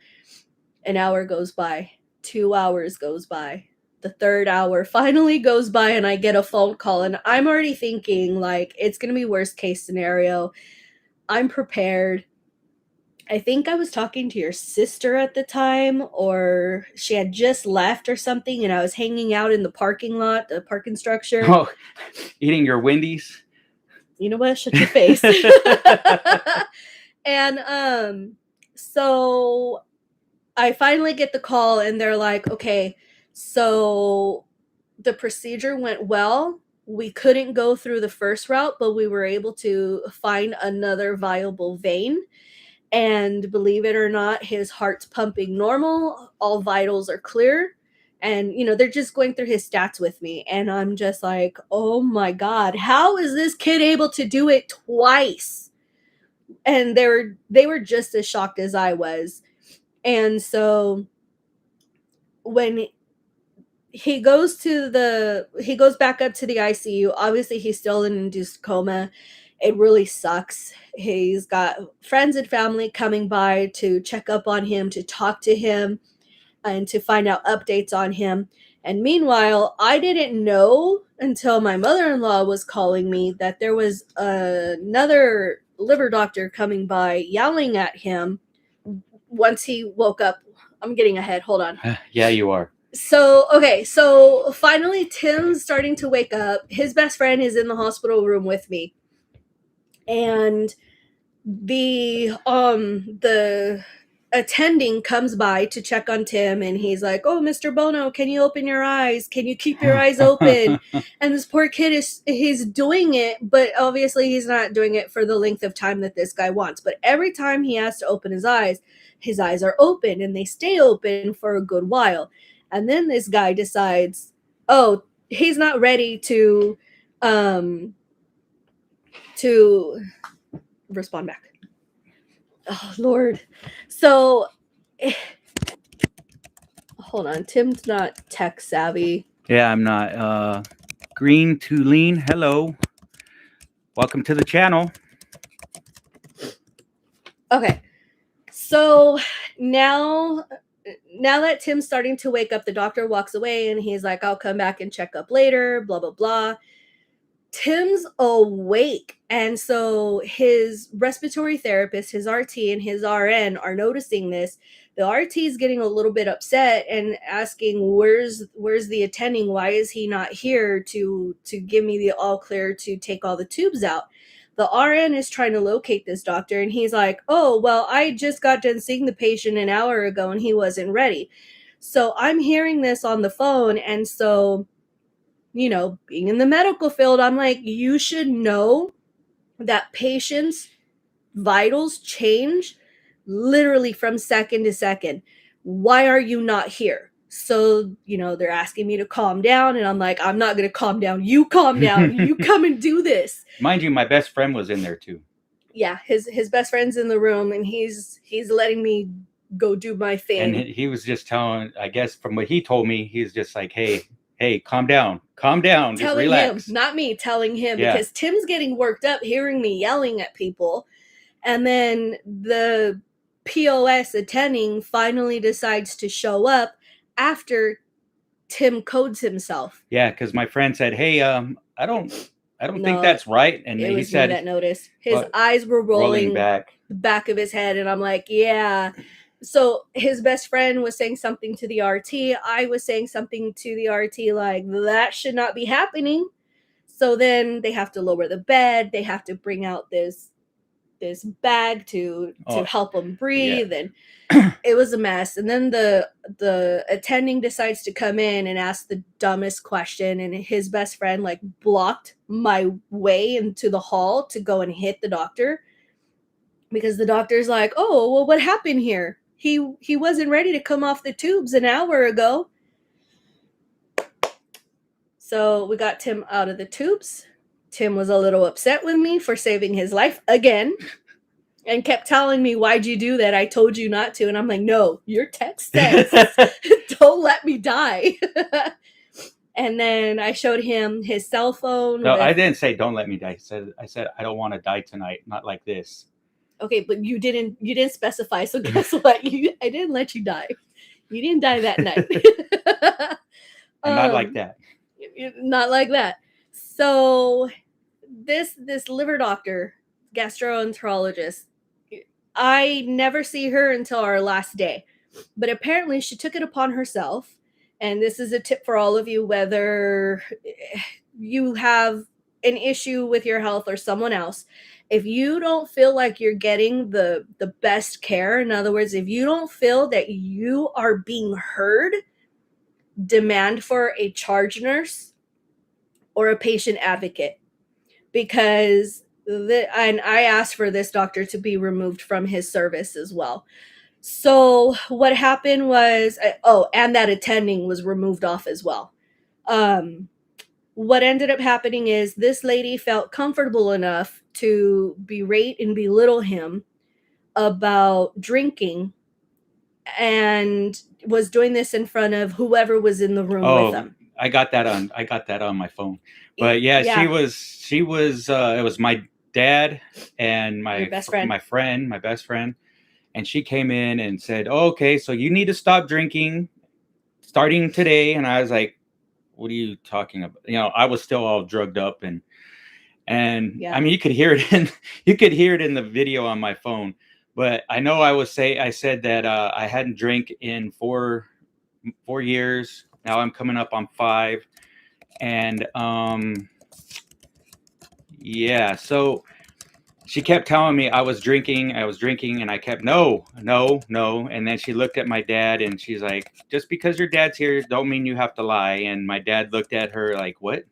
an hour goes by, 2 hours goes by. The third hour finally goes by and I get a phone call, and I'm already thinking like it's going to be worst case scenario. I'm prepared. I think I was talking to your sister at the time, or she had just left or something, and I was hanging out in the parking lot, the parking structure. Oh, eating your Wendy's? You know what? Shut your face. And so I finally get the call, and they're like, okay, so the procedure went well. We couldn't go through the first route, but we were able to find another viable vein. And believe it or not, his heart's pumping normal. All vitals are clear. And, they're just going through his stats with me. And I'm just like, oh my God, how is this kid able to do it twice? And they were just as shocked as I was. And so when he goes back up to the ICU, obviously he's still in induced coma. It really sucks. He's got friends and family coming by to check up on him, to talk to him, and to find out updates on him. And meanwhile, I didn't know until my mother-in-law was calling me that there was another liver doctor coming by yelling at him once he woke up. I'm getting ahead. Hold on. Yeah, you are. So finally Tim's starting to wake up. His best friend is in the hospital room with me. And the attending comes by to check on Tim, and he's like, "Oh, Mr. Bono, can you open your eyes? Can you keep your eyes open?" And this poor kid he's doing it, but obviously he's not doing it for the length of time that this guy wants. But every time he has to open his eyes are open, and they stay open for a good while. And then this guy decides, oh, he's not ready to respond back. Oh Lord. So hold on, Tim's not tech savvy. Yeah, I'm not. Green to lean. Hello. Welcome to the channel. Okay. So now that Tim's starting to wake up, the doctor walks away and he's like, "I'll come back and check up later, blah blah blah." Tim's awake. And so his respiratory therapist, his RT, and his RN are noticing this. The RT is getting a little bit upset and asking, where's the attending? Why is he not here to give me the all clear to take all the tubes out? The RN is trying to locate this doctor, and he's like, "Oh, well, I just got done seeing the patient an hour ago and he wasn't ready." So I'm hearing this on the phone, and so being in the medical field, I'm like, you should know that patients' vitals change literally from second to second. Why are you not here? So, they're asking me to calm down, and I'm like, I'm not going to calm down. You calm down. You come and do this. Mind you, my best friend was in there too. Yeah, his best friend's in the room, and he's letting me go do my thing. And he was just telling, I guess from what he told me, he's just like, hey, calm down, just telling relax. him, not me, telling him, Yeah. Because Tim's getting worked up hearing me yelling at people. And then the POS attending finally decides to show up after Tim codes himself. Yeah, because my friend said, "Hey, I don't think that's right." And it he was said me that noticed. His eyes were rolling back. The back of his head, and I'm like, yeah. So his best friend was saying something to the RT. I was saying something to the RT like, that should not be happening. So then they have to lower the bed. They have to bring out this bag to help him breathe. Yeah. And it was a mess. And then the attending decides to come in and ask the dumbest question, and his best friend like blocked my way into the hall to go and hit the doctor, because the doctor's like, "Oh, well, what happened here? He wasn't ready to come off the tubes an hour ago." So we got Tim out of the tubes. Tim was a little upset with me for saving his life again, and kept telling me, "Why'd you do that? I told you not to." And I'm like, "No, your text says don't let me die." And then I showed him his cell phone. No, I didn't say don't let me die. I said I don't want to die tonight. Not like this. Okay, but you didn't specify. So guess what? I didn't let you die. You didn't die that night. Not like that. Not like that. So this liver doctor, gastroenterologist, I never see her until our last day. But apparently she took it upon herself, and this is a tip for all of you, whether you have an issue with your health or someone else. If you don't feel like you're getting the best care, in other words, if you don't feel that you are being heard, demand for a charge nurse or a patient advocate. Because and I asked for this doctor to be removed from his service as well. So what happened was, and that attending was removed off as well. What ended up happening is this lady felt comfortable enough to berate and belittle him about drinking, and was doing this in front of whoever was in the room with him. I got that on my phone. But yeah. She was it was my dad and my best friend, and she came in and said, "Okay, so you need to stop drinking starting today." And I was like, "What are you talking about?" I was still all drugged up, and yeah. I mean, you could hear it in the video on my phone. But I know I said that I hadn't drank in 4 4 years. Now I'm coming up on 5. And yeah, so she kept telling me I was drinking, and I kept, no. And then she looked at my dad and she's like, just because your dad's here don't mean you have to lie. And my dad looked at her like, what?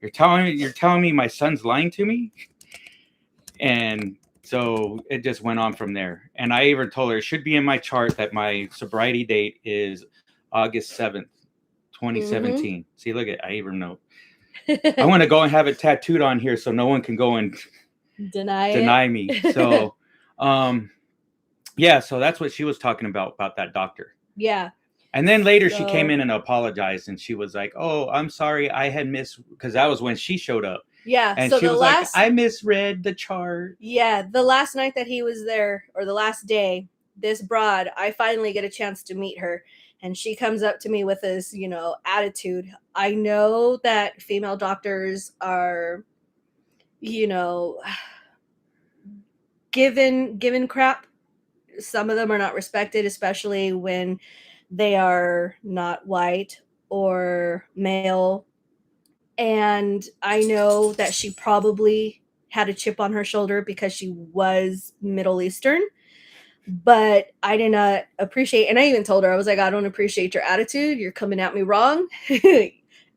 You're telling me my son's lying to me? And so it just went on from there. And I even told her it should be in my chart that my sobriety date is August 7th, 2017. See, look at, I even know. I want to go and have it tattooed on here so no one can go and deny me. So, yeah, so that's what she was talking about that doctor. Yeah. And then later she came in and apologized, and she was like, oh, I'm sorry, I had because that was when she showed up. Yeah. And so she was like, I misread the chart. Yeah. The last night that he was there, or the last day, this broad, I finally get a chance to meet her. And she comes up to me with this, attitude. I know that female doctors are, given crap. Some of them are not respected, especially when they are not white or male. And I know that she probably had a chip on her shoulder because she was Middle Eastern. But I did not appreciate, and I even told her, I was like, I don't appreciate your attitude. You're coming at me wrong.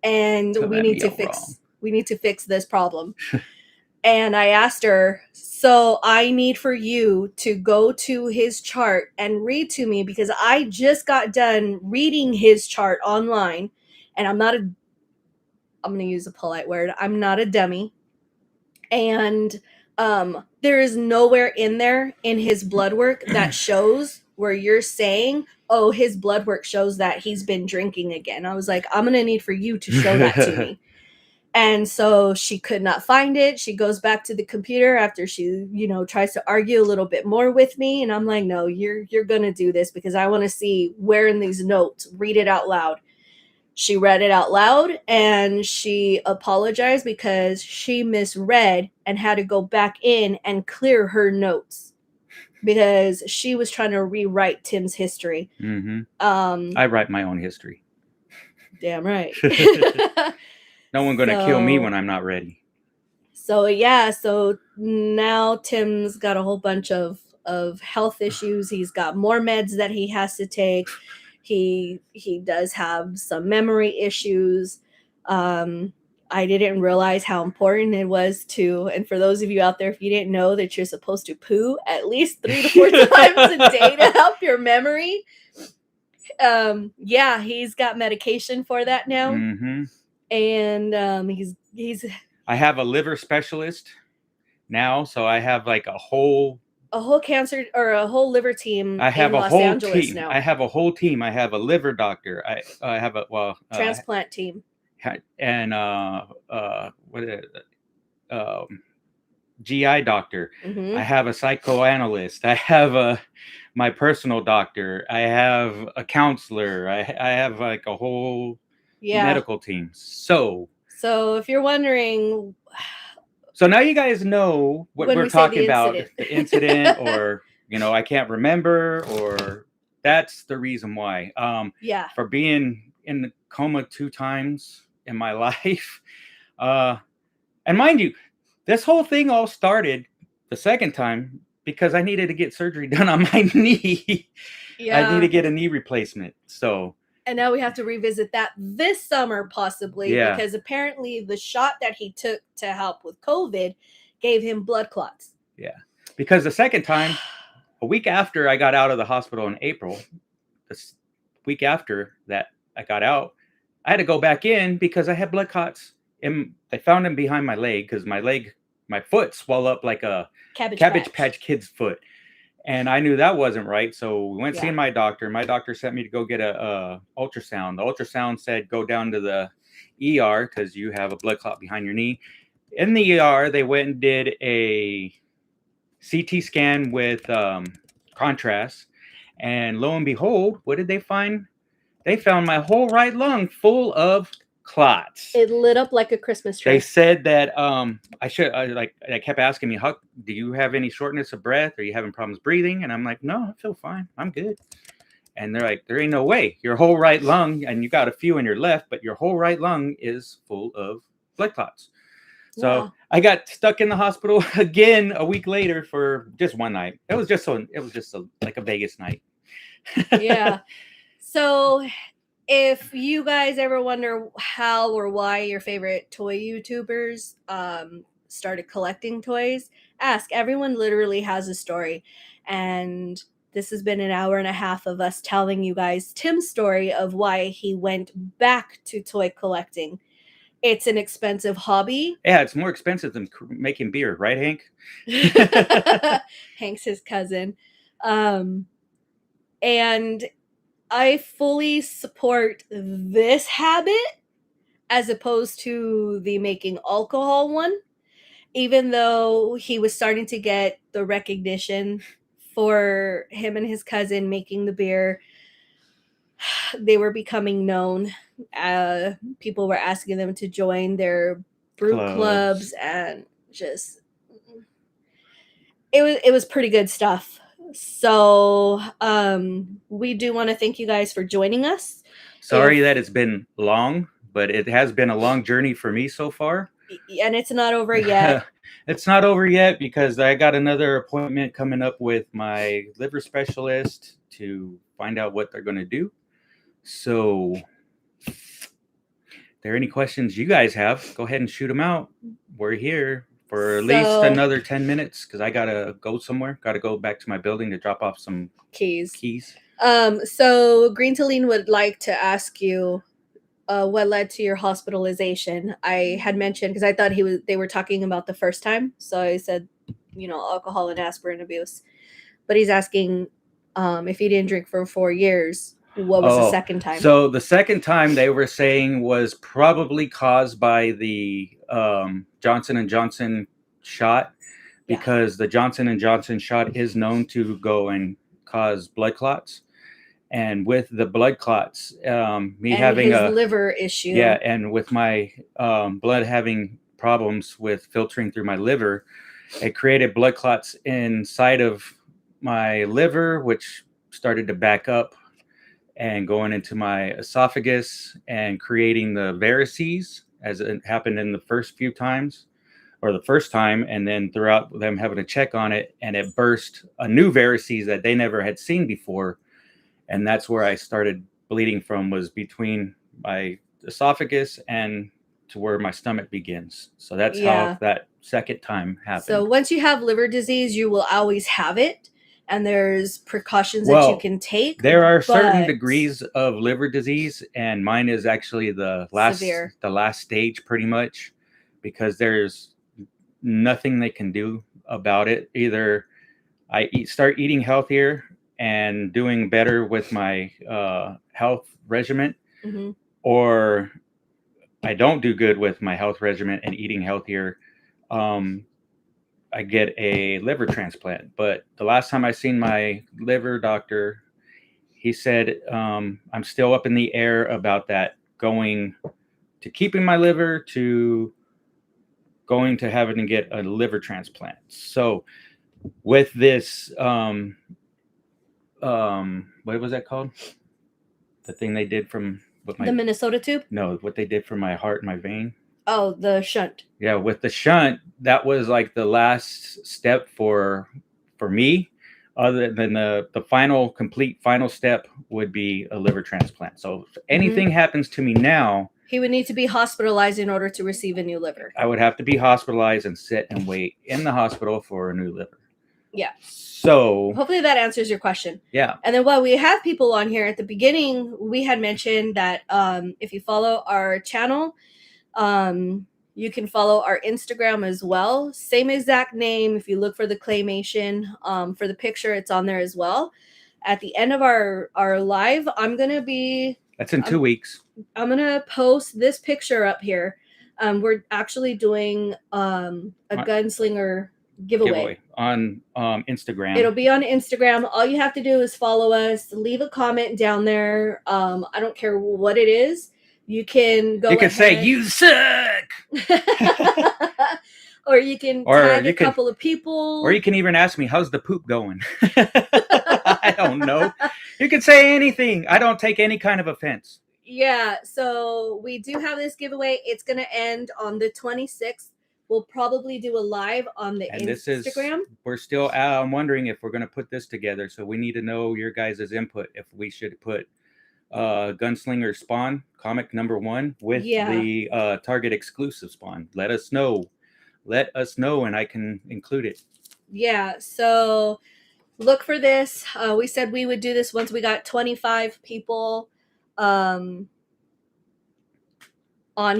And we need to fix this problem. And I asked her, so I need for you to go to his chart and read to me, because I just got done reading his chart online, and I'm going to use a polite word, I'm not a dummy. And there is nowhere in there in his blood work that shows where you're saying, oh, his blood work shows that he's been drinking again. I was like, I'm going to need for you to show that to me. And so she could not find it. She goes back to the computer after she, tries to argue a little bit more with me. And I'm like, no, you're going to do this because I want to see where in these notes, read it out loud. She read it out loud and she apologized because she misread and had to go back in and clear her notes because she was trying to rewrite Tim's history. Mm-hmm. I write my own history. Damn right. No one's going to kill me when I'm not ready. So, yeah. So now Tim's got a whole bunch of health issues. He's got more meds that he has to take. He does have some memory issues. I didn't realize how important it was to, and for those of you out there, if you didn't know that you're supposed to poo at least 3 to 4 times a day to help your memory. Yeah, he's got medication for that now. Mm-hmm. And he's I have a liver specialist now, so I have like a whole cancer or a whole liver team. I have in Los Angeles team. Now. I have a whole team. I have a liver doctor. I have a transplant team. And GI doctor. Mm-hmm. I have a psychoanalyst. I have my personal doctor. I have a counselor. I have like a whole medical team. So if you're wondering, so now you guys know what we're talking about, the incident, or I can't remember, or that's the reason why. For being in the coma 2 times in my life, and mind you, this whole thing all started the second time because I needed to get surgery done on my knee. I need to get a knee replacement. So. And now we have to revisit that this summer, possibly, because apparently the shot that he took to help with COVID gave him blood clots. Yeah, because the second time, a week after I got out of the hospital in April, this week after that I got out, I had to go back in because I had blood clots. They found them behind my leg because my foot swelled up like a Cabbage Patch Kid's foot. And I knew that wasn't right. So we went seeing my doctor. My doctor sent me to go get a ultrasound. The ultrasound said, go down to the ER because you have a blood clot behind your knee. In the ER, they went and did a CT scan with contrast. And lo and behold, what did they find? They found my whole right lung full of clots. It lit up like a Christmas tree. They said that I kept asking me, Huck, do you have any shortness of breath? Are you having problems breathing? And I'm like, no, I feel fine. I'm good. And they're like, there ain't no way. Your whole right lung, and you got a few in your left, but your whole right lung is full of blood clots. So Wow. I got stuck in the hospital again a week later for just one night. It was just like a Vegas night. Yeah. So if you guys ever wonder how or why your favorite toy YouTubers started collecting toys, ask. Everyone literally has a story. And this has been an hour and a half of us telling you guys Tim's story of why he went back to toy collecting. It's an expensive hobby. Yeah, it's more expensive than making beer, right, Hank? Hank's his cousin. And I fully support this habit as opposed to the making alcohol one, even though he was starting to get the recognition for him and his cousin making the beer. They were becoming known. People were asking them to join their brew clubs and just it was pretty good stuff. So we do want to thank you guys for joining us. Sorry that it's been long, but it has been a long journey for me so far. And it's not over yet. It's not over yet because I got another appointment coming up with my liver specialist to find out what they're going to do. So if there are any questions you guys have, go ahead and shoot them out. We're here for at least another 10 minutes because I got to go somewhere. Got to go back to my building to drop off some keys. So Green Talene would like to ask you what led to your hospitalization. I had mentioned, because I thought they were talking about the first time. So I said, alcohol and aspirin abuse. But he's asking if he didn't drink for 4 years, what was the second time? So the second time they were saying was probably caused by the Johnson & Johnson shot, because the Johnson & Johnson shot is known to go and cause blood clots. And with the blood clots, having his liver issue. Yeah, and with my blood having problems with filtering through my liver, it created blood clots inside of my liver, which started to back up and going into my esophagus and creating the varices, as it happened in the first few times, or the first time, and then throughout them having to check on it, and it burst a new varices that they never had seen before. And that's where I started bleeding from, was between my esophagus and to where my stomach begins. So that's how that second time happened. So once you have liver disease, you will always have it. And there's precautions that you can take. There are certain degrees of liver disease, and mine is actually the last stage pretty much, because there's nothing they can do about it. Either I start eating healthier and doing better with my health regimen, or I don't do good with my health regimen and eating healthier, I get a liver transplant. But the last time I seen my liver doctor, he said I'm still up in the air about that, going to keeping my liver to going to having to get a liver transplant. So with this what was that called? The thing they did from the Minnesota tube? No, what they did for my heart and my vein. Oh, the shunt. Yeah, with the shunt, that was like the last step for me. Other than the complete final step would be a liver transplant. So if anything happens to me now, he would need to be hospitalized in order to receive a new liver. I would have to be hospitalized and sit and wait in the hospital for a new liver. Yeah. So hopefully that answers your question. Yeah. And then while we have people on here, at the beginning, we had mentioned that if you follow our channel, you can follow our Instagram as well. Same exact name. If you look for the claymation, for the picture, it's on there as well. At the end of our live, that's in 2 weeks. I'm going to post this picture up here. We're actually doing a gunslinger giveaway on Instagram. It'll be on Instagram. All you have to do is follow us, leave a comment down there. I don't care what it is. You can go. You can say you suck. Or you can tag a couple of people. Or you can even ask me, how's the poop going? I don't know. You can say anything. I don't take any kind of offense. Yeah, so we do have this giveaway. It's going to end on the 26th. We'll probably do a live on the Instagram. We're still wondering if we're going to put this together. So we need to know your guys' input if we should put Gunslinger Spawn, comic #1, with the Target exclusive Spawn. Let us know. And I can include it. Yeah, so look for this. We said we would do this once we got 25 people on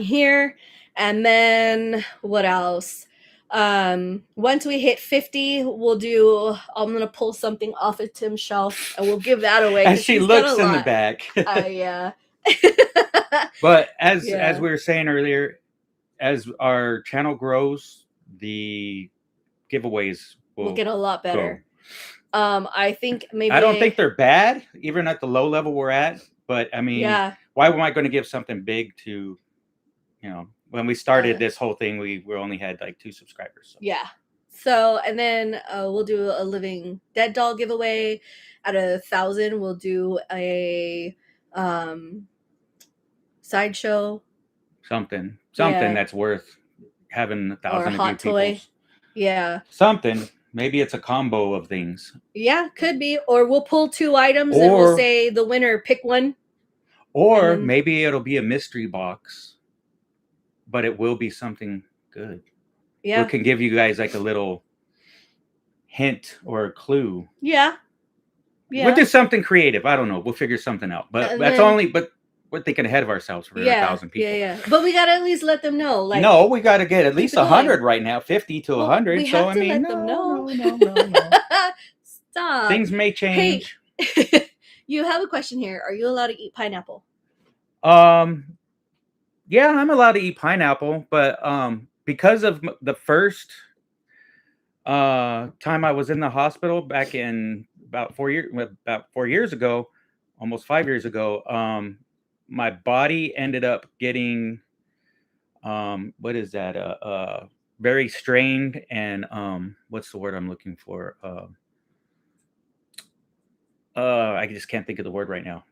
here. And then what else? Once we hit 50, I'm gonna pull something off of Tim's shelf and we'll give that away. As she looks in the back. Yeah. But as we were saying earlier, as our channel grows, the giveaways will get a lot better. I think I don't think they're bad, even at the low level we're at. But I mean, why am I going to give something big to, when we started this whole thing, we only had like 2 subscribers. So. Yeah. So, and then we'll do a Living Dead doll giveaway. At 1,000, we'll do a sideshow. Something that's worth having 1,000 hot toy. Yeah. Something. Maybe it's a combo of things. Yeah, could be. Or we'll pull 2 items and we'll say the winner pick one. Or maybe it'll be a mystery box, but it will be something good. Yeah. We can give you guys like a little hint or a clue. Yeah. We'll do something creative. I don't know. We'll figure something out. But but we're thinking ahead of ourselves for 1,000 people. Yeah. But we got to at least let them know. Like, no, we got to get at least 100 right now, 50 to 100. We have to let them know. No. Stop. Things may change. Hey, you have a question here. Are you allowed to eat pineapple? Yeah, I'm allowed to eat pineapple, but because of the first time I was in the hospital back in about 4 years ago, almost 5 years ago, my body ended up getting what is that? Very strained and what's the word I'm looking for? I just can't think of the word right now,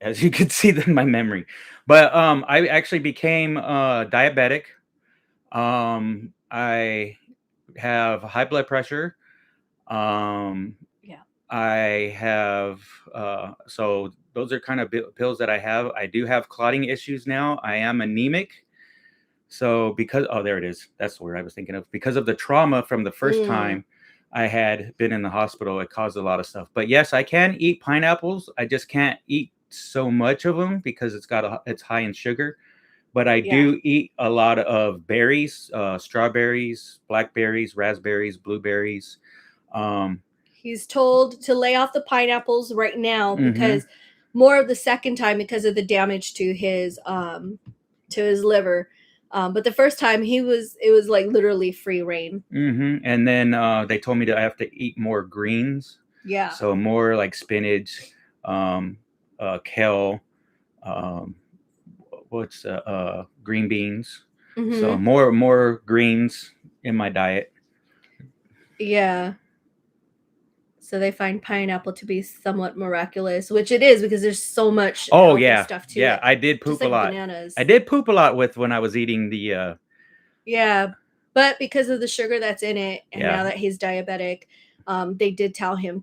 as you can see in my memory. But I actually became diabetic. I have high blood pressure. I have so those are kind of pills that I have. I do have clotting issues now. I am anemic. So there it is. That's the word I was thinking of. Because of the trauma from the first time I had been in the hospital, it caused a lot of stuff. But yes, I can eat pineapples. I just can't eat so much of them because it's high in sugar. But I do eat a lot of berries, strawberries, blackberries, raspberries, blueberries. He's told to lay off the pineapples right now because more of the second time because of the damage to his liver. But the first time it was like literally free reign. And then they told me that I have to eat more greens. Yeah. So more like spinach, kale, green beans. So more greens in my diet. Yeah. So they find pineapple to be somewhat miraculous, which it is because there's so much stuff to it. Yeah, I did poop a lot. Bananas. I did poop a lot when I was eating the Yeah, but because of the sugar that's in it, and now that he's diabetic, they did tell him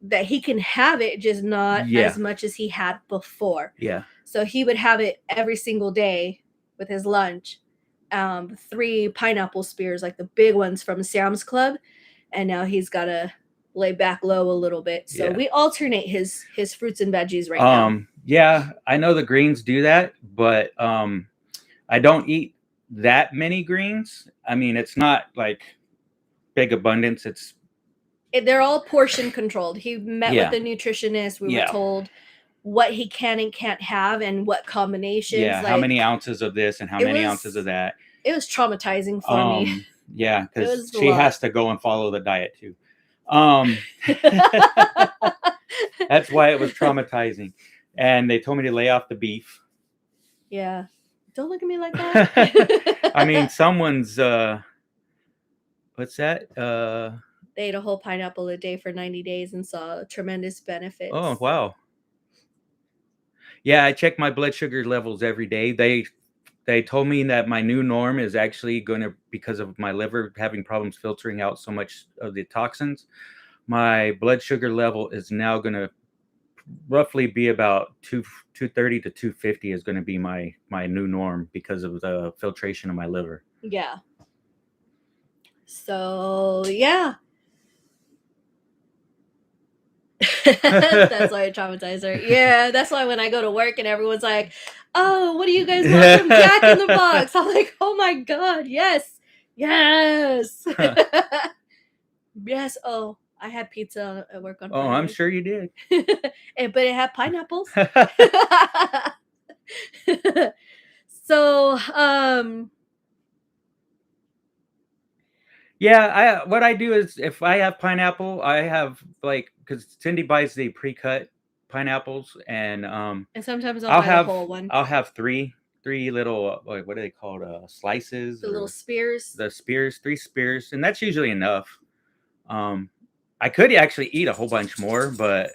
that he can have it, just not as much as he had before. Yeah. So he would have it every single day with his lunch. 3 pineapple spears, like the big ones from Sam's Club, and now he's got to lay back low a little bit. So we alternate his fruits and veggies right now. Yeah, I know the greens do that, but I don't eat that many greens. I mean, it's not like big abundance. They're all portion controlled. He met with a nutritionist. We were told what he can and can't have and what combinations. Yeah, how many ounces of this and how many ounces of that. It was traumatizing for me. Yeah, because she has to go and follow the diet too. That's why it was traumatizing. And they told me to lay off the beef. Yeah. Don't look at me like that. I mean, someone's What's that? They ate a whole pineapple a day for 90 days and saw tremendous benefits. Oh, wow. Yeah, I check my blood sugar levels every day. They told me that my new norm is actually going to, because of my liver having problems filtering out so much of the toxins, my blood sugar level is now going to roughly be about 230 to 250 is going to be my new norm because of the filtration of my liver. Yeah. So, yeah. That's why I traumatized her. Yeah, that's why when I go to work and everyone's like, "Oh, what do you guys want from Jack in the Box?" I'm like, "Oh my god, yes, yes, yes." Oh, I had pizza at work on Friday. I'm sure you did. But it had pineapples. So, yeah, what I do is if I have pineapple, I have because Cindy buys the pre-cut pineapples, and sometimes I'll buy a whole one. I'll have three little what are they called? Slices. The little spears. The spears, 3 spears, and that's usually enough. I could actually eat a whole bunch more, but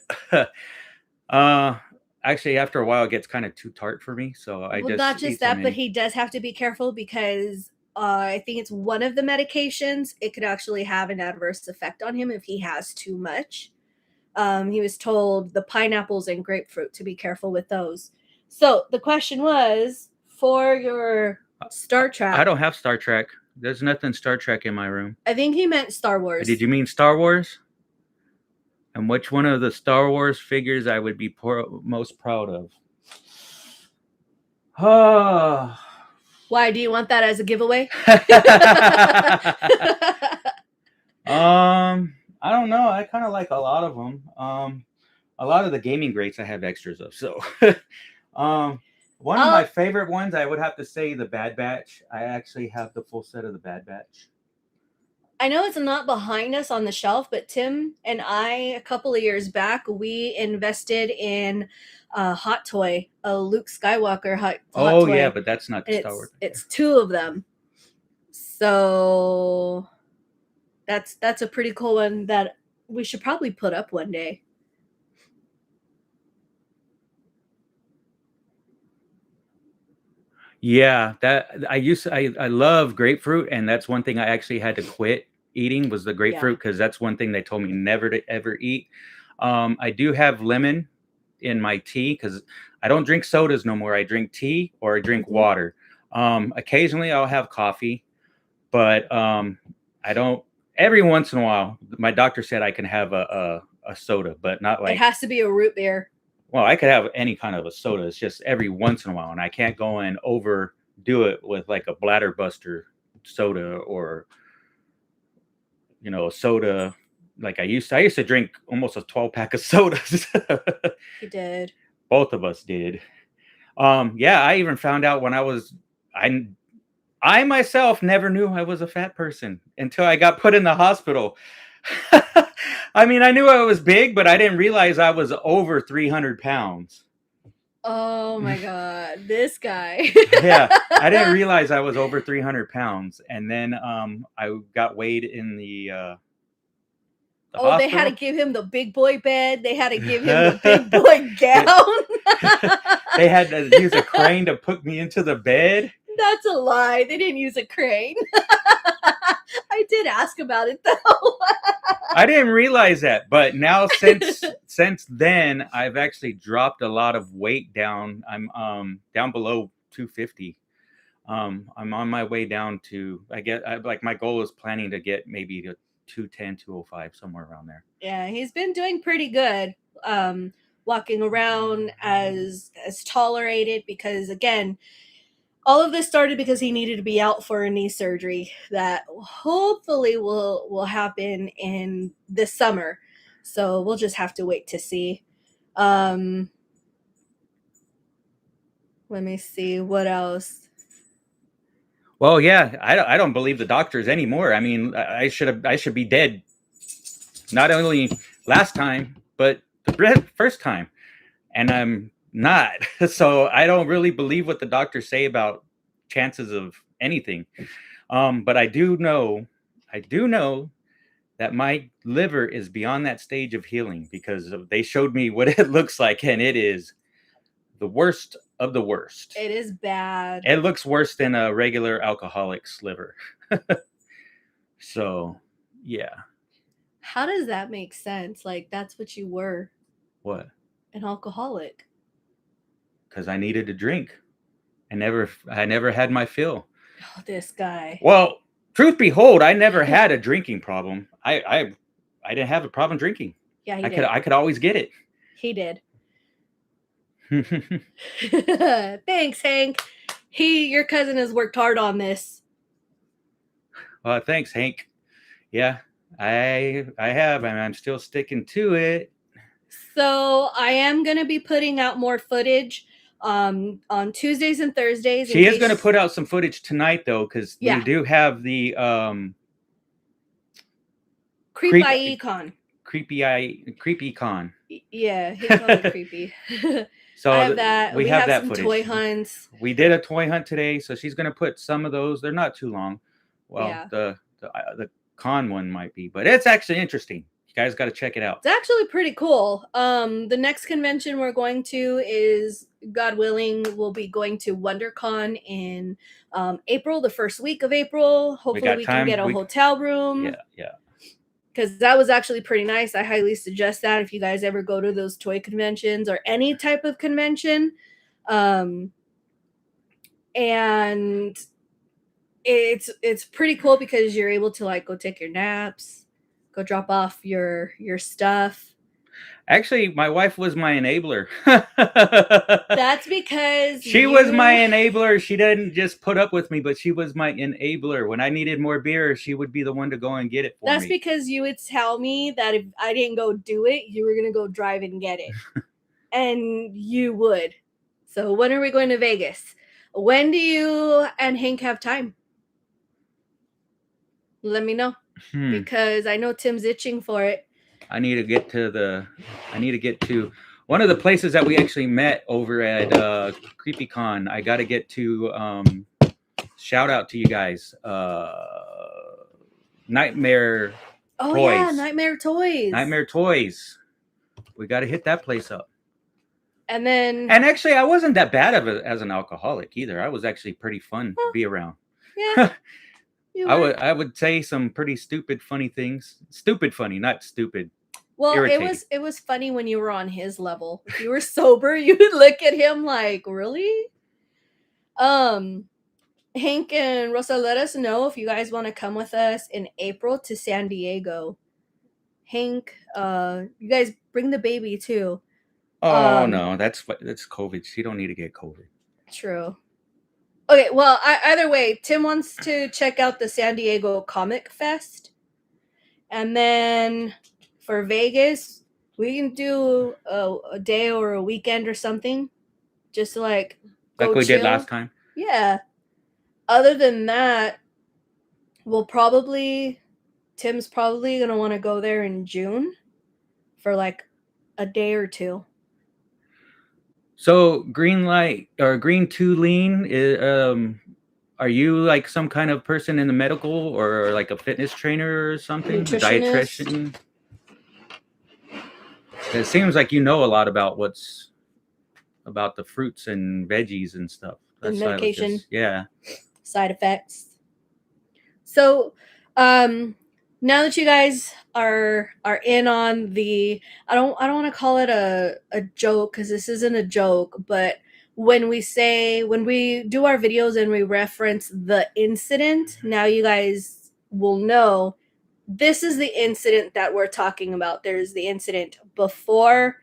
actually after a while it gets kind of too tart for me. So I just not just that, but he does have to be careful because I think it's one of the medications. It could actually have an adverse effect on him if he has too much. He was told the pineapples and grapefruit to be careful with those. So the question was, for your Star Trek. I don't have Star Trek. There's nothing Star Trek in my room. I think he meant Star Wars. Did you mean Star Wars? And which one of the Star Wars figures I would be most proud of? Why do you want that as a giveaway? I don't know. I kind of like a lot of them. A lot of the gaming greats I have extras of. So, one of my favorite ones, I would have to say the Bad Batch. I actually have the full set of the Bad Batch. I know it's not behind us on the shelf, but Tim and I, a couple of years back, we invested in a hot toy, a Luke Skywalker hot toy. Oh, yeah, but that's not Star Wars. It's 2 of them. So that's a pretty cool one that we should probably put up one day. Yeah, that I love grapefruit, and that's one thing I actually had to quit eating was the grapefruit because that's one thing they told me never to ever eat. I do have lemon in my tea because I don't drink sodas no more. I drink tea or I drink water. Occasionally I'll have coffee, but I don't. Every once in a while, my doctor said I can have a soda, but not like it has to be a root beer. Well, I could have any kind of a soda. It's just every once in a while, and I can't go and overdo it with like a bladder buster soda or a soda. Like I used to drink almost a 12-pack of sodas. You did. Both of us did. Yeah, I even found out when I myself never knew I was a fat person until I got put in the hospital. I mean, I knew I was big, but I didn't realize I was over 300 pounds. Oh my God, this guy. Yeah, I didn't realize I was over 300 pounds. And then I got weighed in the hospital. They had to give him the big boy bed. They had to give him the big boy gown. They had to use a crane to put me into the bed. That's a lie. They didn't use a crane. I did ask about it though. I didn't realize that, but now since then, I've actually dropped a lot of weight down. I'm down below 250. I'm on my way down to. My goal is planning to get maybe to 210, 205, somewhere around there. Yeah, he's been doing pretty good. Walking around as tolerated because again. All of this started because he needed to be out for a knee surgery that hopefully will happen in this summer. So we'll just have to wait to see. Let me see what else. Well, yeah, I don't believe the doctors anymore. I mean, I should be dead. Not only last time, but the first time, and I'm not. So I don't really believe what the doctors say about chances of anything. But I do know I do know that my liver is beyond that stage of healing because they showed me what it looks like, and it is the worst of the worst. It is bad. It looks worse than a regular alcoholic's liver. So, yeah. How does that make sense? Like, that's what you were. What? An alcoholic. Because I needed to drink. I never had my fill. Oh, this guy. Well, truth behold, I never had a drinking problem. I didn't have a problem drinking. Yeah, I could always get it. He did. Thanks, Hank. Your cousin has worked hard on this. Well, thanks, Hank. Yeah, I have, and I'm still sticking to it. So I am going to be putting out more footage on Tuesdays and Thursdays. She is going to put out some footage tonight, though, because we do have the Creepy Con. Creepy Con. Yeah, he called it creepy. So I have that. We have that some footage. Toy hunts. We did a toy hunt today, so she's going to put some of those. They're not too long. Well, yeah. the con one might be, but it's actually interesting. You guys got to check it out. It's actually pretty cool. The next convention we're going to is, God willing, we'll be going to WonderCon in April, the first week of April. Hopefully we can get a hotel room. Yeah. Because that was actually pretty nice. I highly suggest that if you guys ever go to those toy conventions or any type of convention. And it's pretty cool because you're able to like go take your naps, go drop off your stuff. Actually, my wife was my enabler. That's because she was my enabler. She didn't just put up with me, but she was my enabler. When I needed more beer, she would be the one to go and get it for me. That's because you would tell me that if I didn't go do it, you were going to go drive and get it. And you would. So when are we going to Vegas? When do you and Hank have time? Let me know. Because I know Tim's itching for it. I need to get to one of the places that we actually met over at CreepyCon. I got to get to shout out to you guys. Nightmare Toys. Yeah, Nightmare Toys. Nightmare Toys. We got to hit that place up. And actually, I wasn't that bad as an alcoholic either. I was actually pretty fun to be around. Yeah. I would say some pretty stupid, funny things. Stupid, funny, not stupid. Well, irritating. it was funny when you were on his level. If you were sober, you would look at him like, really? Hank and Rosa, let us know if you guys want to come with us in April to San Diego. Hank, you guys bring the baby too. Oh no, that's COVID. She don't need to get COVID. True. Okay, well, either way, Tim wants to check out the San Diego Comic Fest. And then for Vegas, we can do a day or a weekend or something. Just to like go we chill. Did last time. Yeah. Other than that, Tim's probably going to want to go there in June for like a day or two. So green light or green 2 lean, are you like some kind of person in the medical or like a fitness trainer or something? Dietitian? It seems like you know a lot about the fruits and veggies and stuff. And medication. Yeah. Side effects. So, now that you guys are in on the, I don't want to call it a joke because this isn't a joke, but when we do our videos and we reference the incident, now you guys will know this is the incident that we're talking about. There's the incident before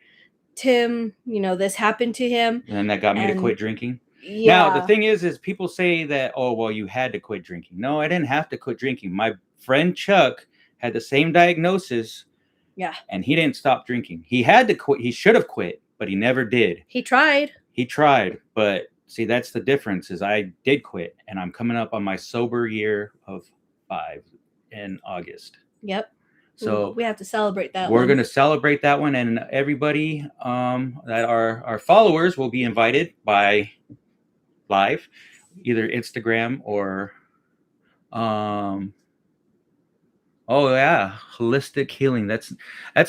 Tim, this happened to him. And that got me to quit drinking. Yeah. Now, the thing is people say that, oh, well, you had to quit drinking. No, I didn't have to quit drinking. My friend Chuck had the same diagnosis. Yeah. And he didn't stop drinking. He had to quit. He should have quit, but he never did. He tried. But see, that's the difference is I did quit, and I'm coming up on my sober year of 5 in August. Yep. So we have to celebrate that. We're going to celebrate that one, and everybody that are our followers will be invited by live, either Instagram or Oh yeah, holistic healing. That's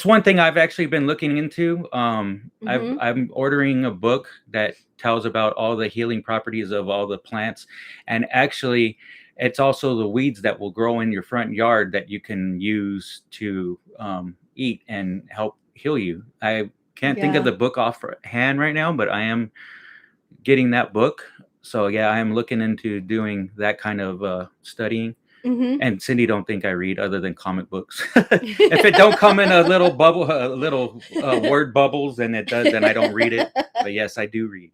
one thing I've actually been looking into. Mm-hmm. I'm ordering a book that tells about all the healing properties of all the plants, and actually, it's also the weeds that will grow in your front yard that you can use to eat and help heal you. I can't think of Yeah. the book offhand right now, but I am getting that book. So yeah, I am looking into doing that kind of studying. Mm-hmm. And Cindy don't think I read other than comic books. If it don't come in a little bubble, little word bubbles, then it does. Then I don't read it. But yes, I do read.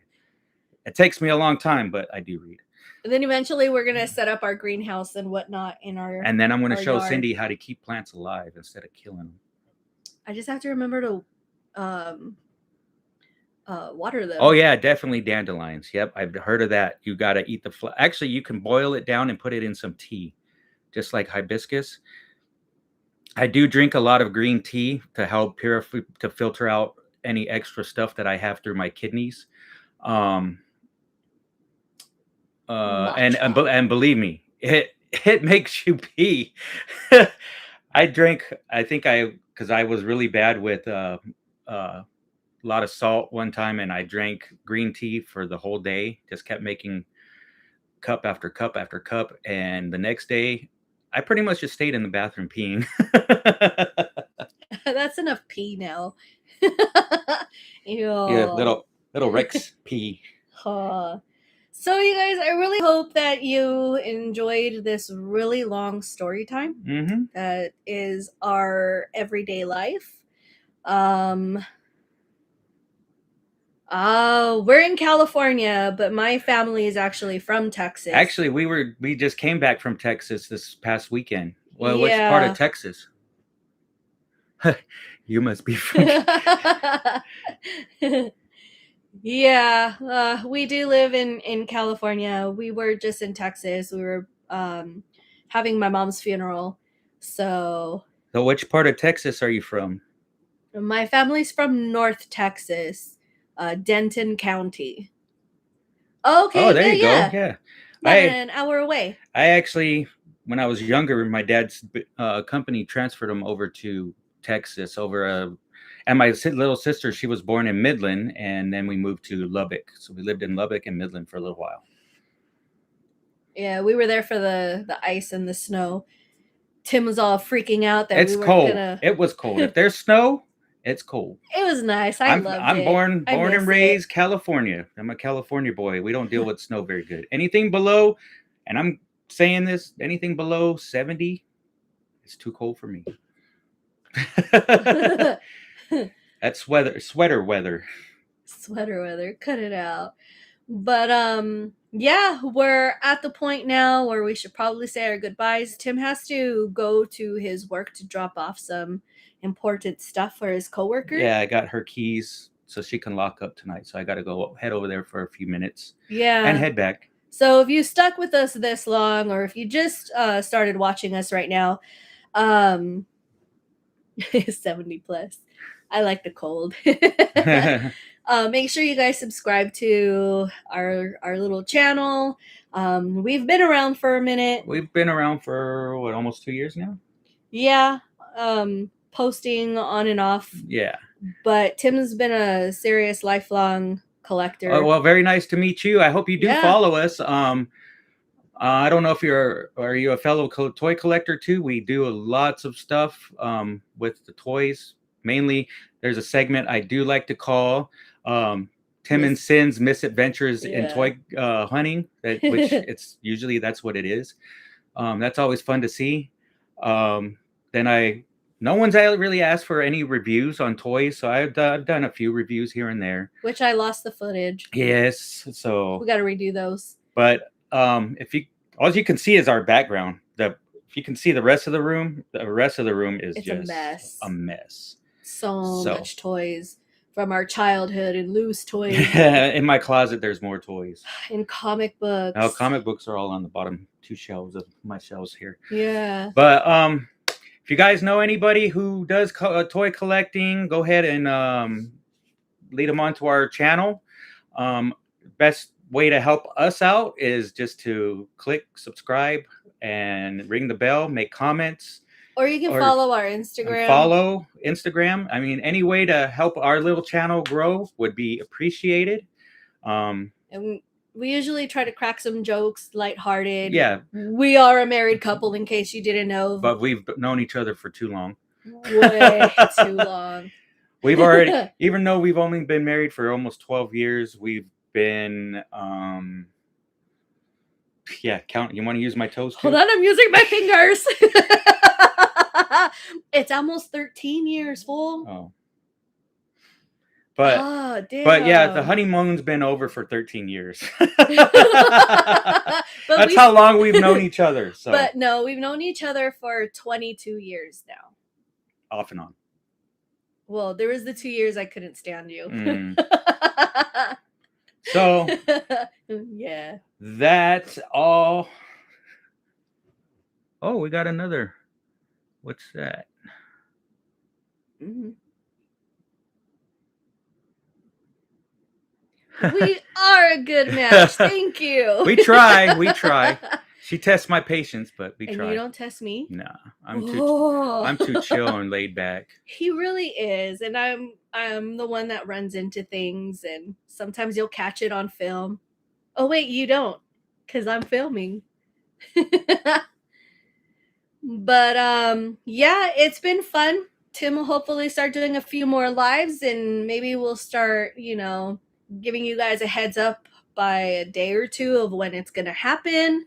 It takes me a long time, but I do read. And then eventually we're gonna set up our greenhouse and whatnot in And then I'm going to our show yard. Cindy how to keep plants alive instead of killing them. I just have to remember to um water them. Oh yeah, definitely dandelions. Yep, I've heard of that. You got to eat the actually, you can boil it down and put it in some tea, just like hibiscus. I do drink a lot of green tea to help purify, to filter out any extra stuff that I have through my kidneys. Um, and believe me, it makes you pee. I drank. I think because I was really bad with a lot of salt one time, and I drank green tea for the whole day. Just kept making cup after cup after cup, and the next day, I pretty much just stayed in the bathroom peeing. That's enough pee now. Ew. Yeah, little Rex pee. So, you guys, I really hope that you enjoyed this really long story time. Mm-hmm. That is our everyday life. We're in California, but my family is actually from Texas. Actually, we just came back from Texas this past weekend. Well, which part of Texas? You must be from. Yeah, we do live in California. We were just in Texas. We were having my mom's funeral. So which part of Texas are you from? my family's from North Texas, Denton County. Okay, Oh, there you go. Yeah. About an hour away. I actually, when I was younger, my dad's company transferred him over to Texas and my little sister, she was born in Midland, and then we moved to Lubbock. So we lived in Lubbock and Midland for a little while. Yeah, we were there for the ice and the snow. Tim was all freaking out that it's we were cold. Gonna... It was cold. If there's snow, it's cold. It was nice. I'm born and raised California. I'm a California boy. We don't deal with snow very good. Anything below, and I'm saying this, anything below 70, it's too cold for me. That's sweater weather. Sweater weather. Cut it out. But yeah, we're at the point now where we should probably say our goodbyes. Tim has to go to his work to drop off some important stuff for his coworker. Yeah, I got her keys so she can lock up tonight. So I got to go head over there for a few minutes. Yeah. And head back. So if you stuck with us this long, or if you just started watching us right now, 70 plus. I like the cold. Make sure you guys subscribe to our little channel. We've been around for a minute. We've been around for almost 2 years now. Yeah, posting on and off. Yeah, but Tim's been a serious lifelong collector. Oh, well, very nice to meet you. I hope you do follow us. I don't know if are you a fellow toy collector too? We do lots of stuff with the toys. Mainly, there's a segment I do like to call Tim and Sin's Misadventures in Toy Hunting, which it's usually that's what it is. That's always fun to see. Then no one's really asked for any reviews on toys, so I've done a few reviews here and there. Which I lost the footage. Yes, so we got to redo those. But all you can see is our background. If you can see the rest of the room is just a mess. So much toys from our childhood and loose toys. In my closet, there's more toys. In comic books. Oh, comic books are all on the bottom 2 shelves of my shelves here. Yeah. But if you guys know anybody who does toy collecting, go ahead and lead them onto our channel. Best way to help us out is just to click subscribe and ring the bell, make comments. Or you can Or follow our Instagram. follow Instagram. I mean, any way to help our little channel grow would be appreciated. And we usually try to crack some jokes, lighthearted. Yeah. We are a married couple, in case you didn't know. But we've known each other for too long. Way too long. We've already, even though we've only been married for almost 12 years, we've been, count. You want to use my toes too? Hold on, I'm using my fingers. It's almost 13 years, fool. Oh. But yeah, the honeymoon's been over for 13 years. That's how long we've known each other. So. But no, we've known each other for 22 years now. Off and on. Well, there was the 2 years I couldn't stand you. So, yeah. That's all. Oh, we got another. What's that? Mm-hmm. We are a good match. Thank you. We try. She tests my patience, but we try. And you don't test me? Nah, I'm too chill and laid back. He really is, and I'm the one that runs into things, and sometimes you'll catch it on film. Oh wait, you don't, because I'm filming. But yeah, it's been fun. Tim will hopefully start doing a few more lives, and maybe we'll start, giving you guys a heads up by a day or two of when it's gonna happen.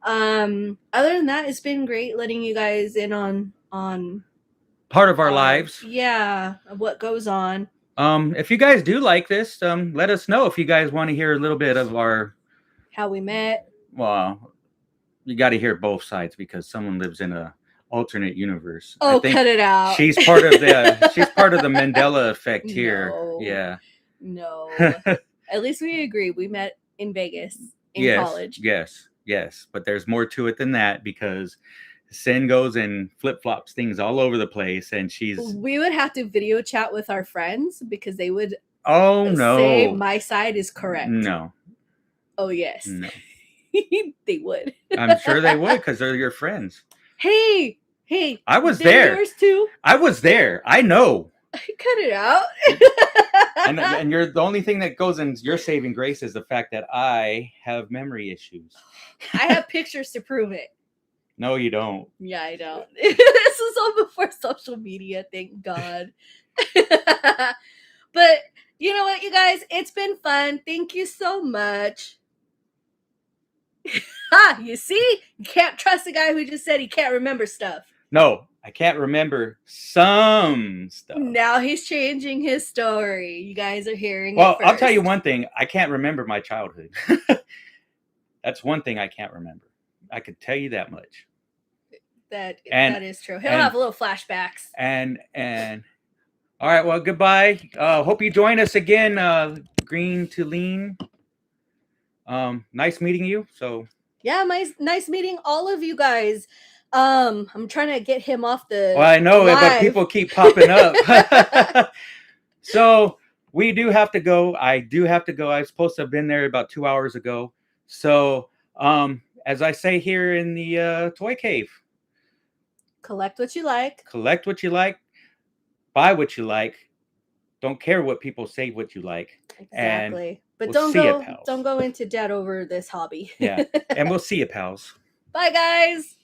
Other than that, it's been great letting you guys in on part of our lives. Yeah, of what goes on. If you guys do like this, let us know if you guys want to hear a little bit of our how we met. Well, you got to hear both sides because someone lives in a alternate universe. Oh, cut it out. She's part of the Mandela effect here. No, yeah. No. At least we agree. We met in Vegas in college. Yes. But there's more to it than that because Sin goes and flip-flops things all over the place, and we would have to video chat with our friends because they would say my side is correct. No. Oh, yes. No. They would. I'm sure they would because they're your friends. Hey. I was there. Yours too? I was there. I know. Cut it out. and you're the only thing that goes in your saving grace is the fact that I have memory issues. I have pictures to prove it. No, you don't. Yeah, I don't. This was all before social media, thank God. But you know what, you guys? It's been fun. Thank you so much. You see? You can't trust a guy who just said he can't remember stuff. No, I can't remember some stuff. Now he's changing his story. You guys are hearing it first. I'll tell you one thing. I can't remember my childhood. That's one thing I can't remember. I could tell you that much. That is true. He'll have little flashbacks. And all right, well, goodbye. Hope you join us again, Green to Lean. Nice meeting you. So yeah, nice meeting all of you guys. I'm trying to get him off the Well, I know, but people keep popping up. So we do have to go. I do have to go. I was supposed to have been there about 2 hours ago. So as I say here in the Toy Cave, collect what you like. Collect what you like. Buy what you like. Don't care what people say what you like. Exactly. But don't go into debt over this hobby. Yeah. And we'll see you, pals. Bye, guys.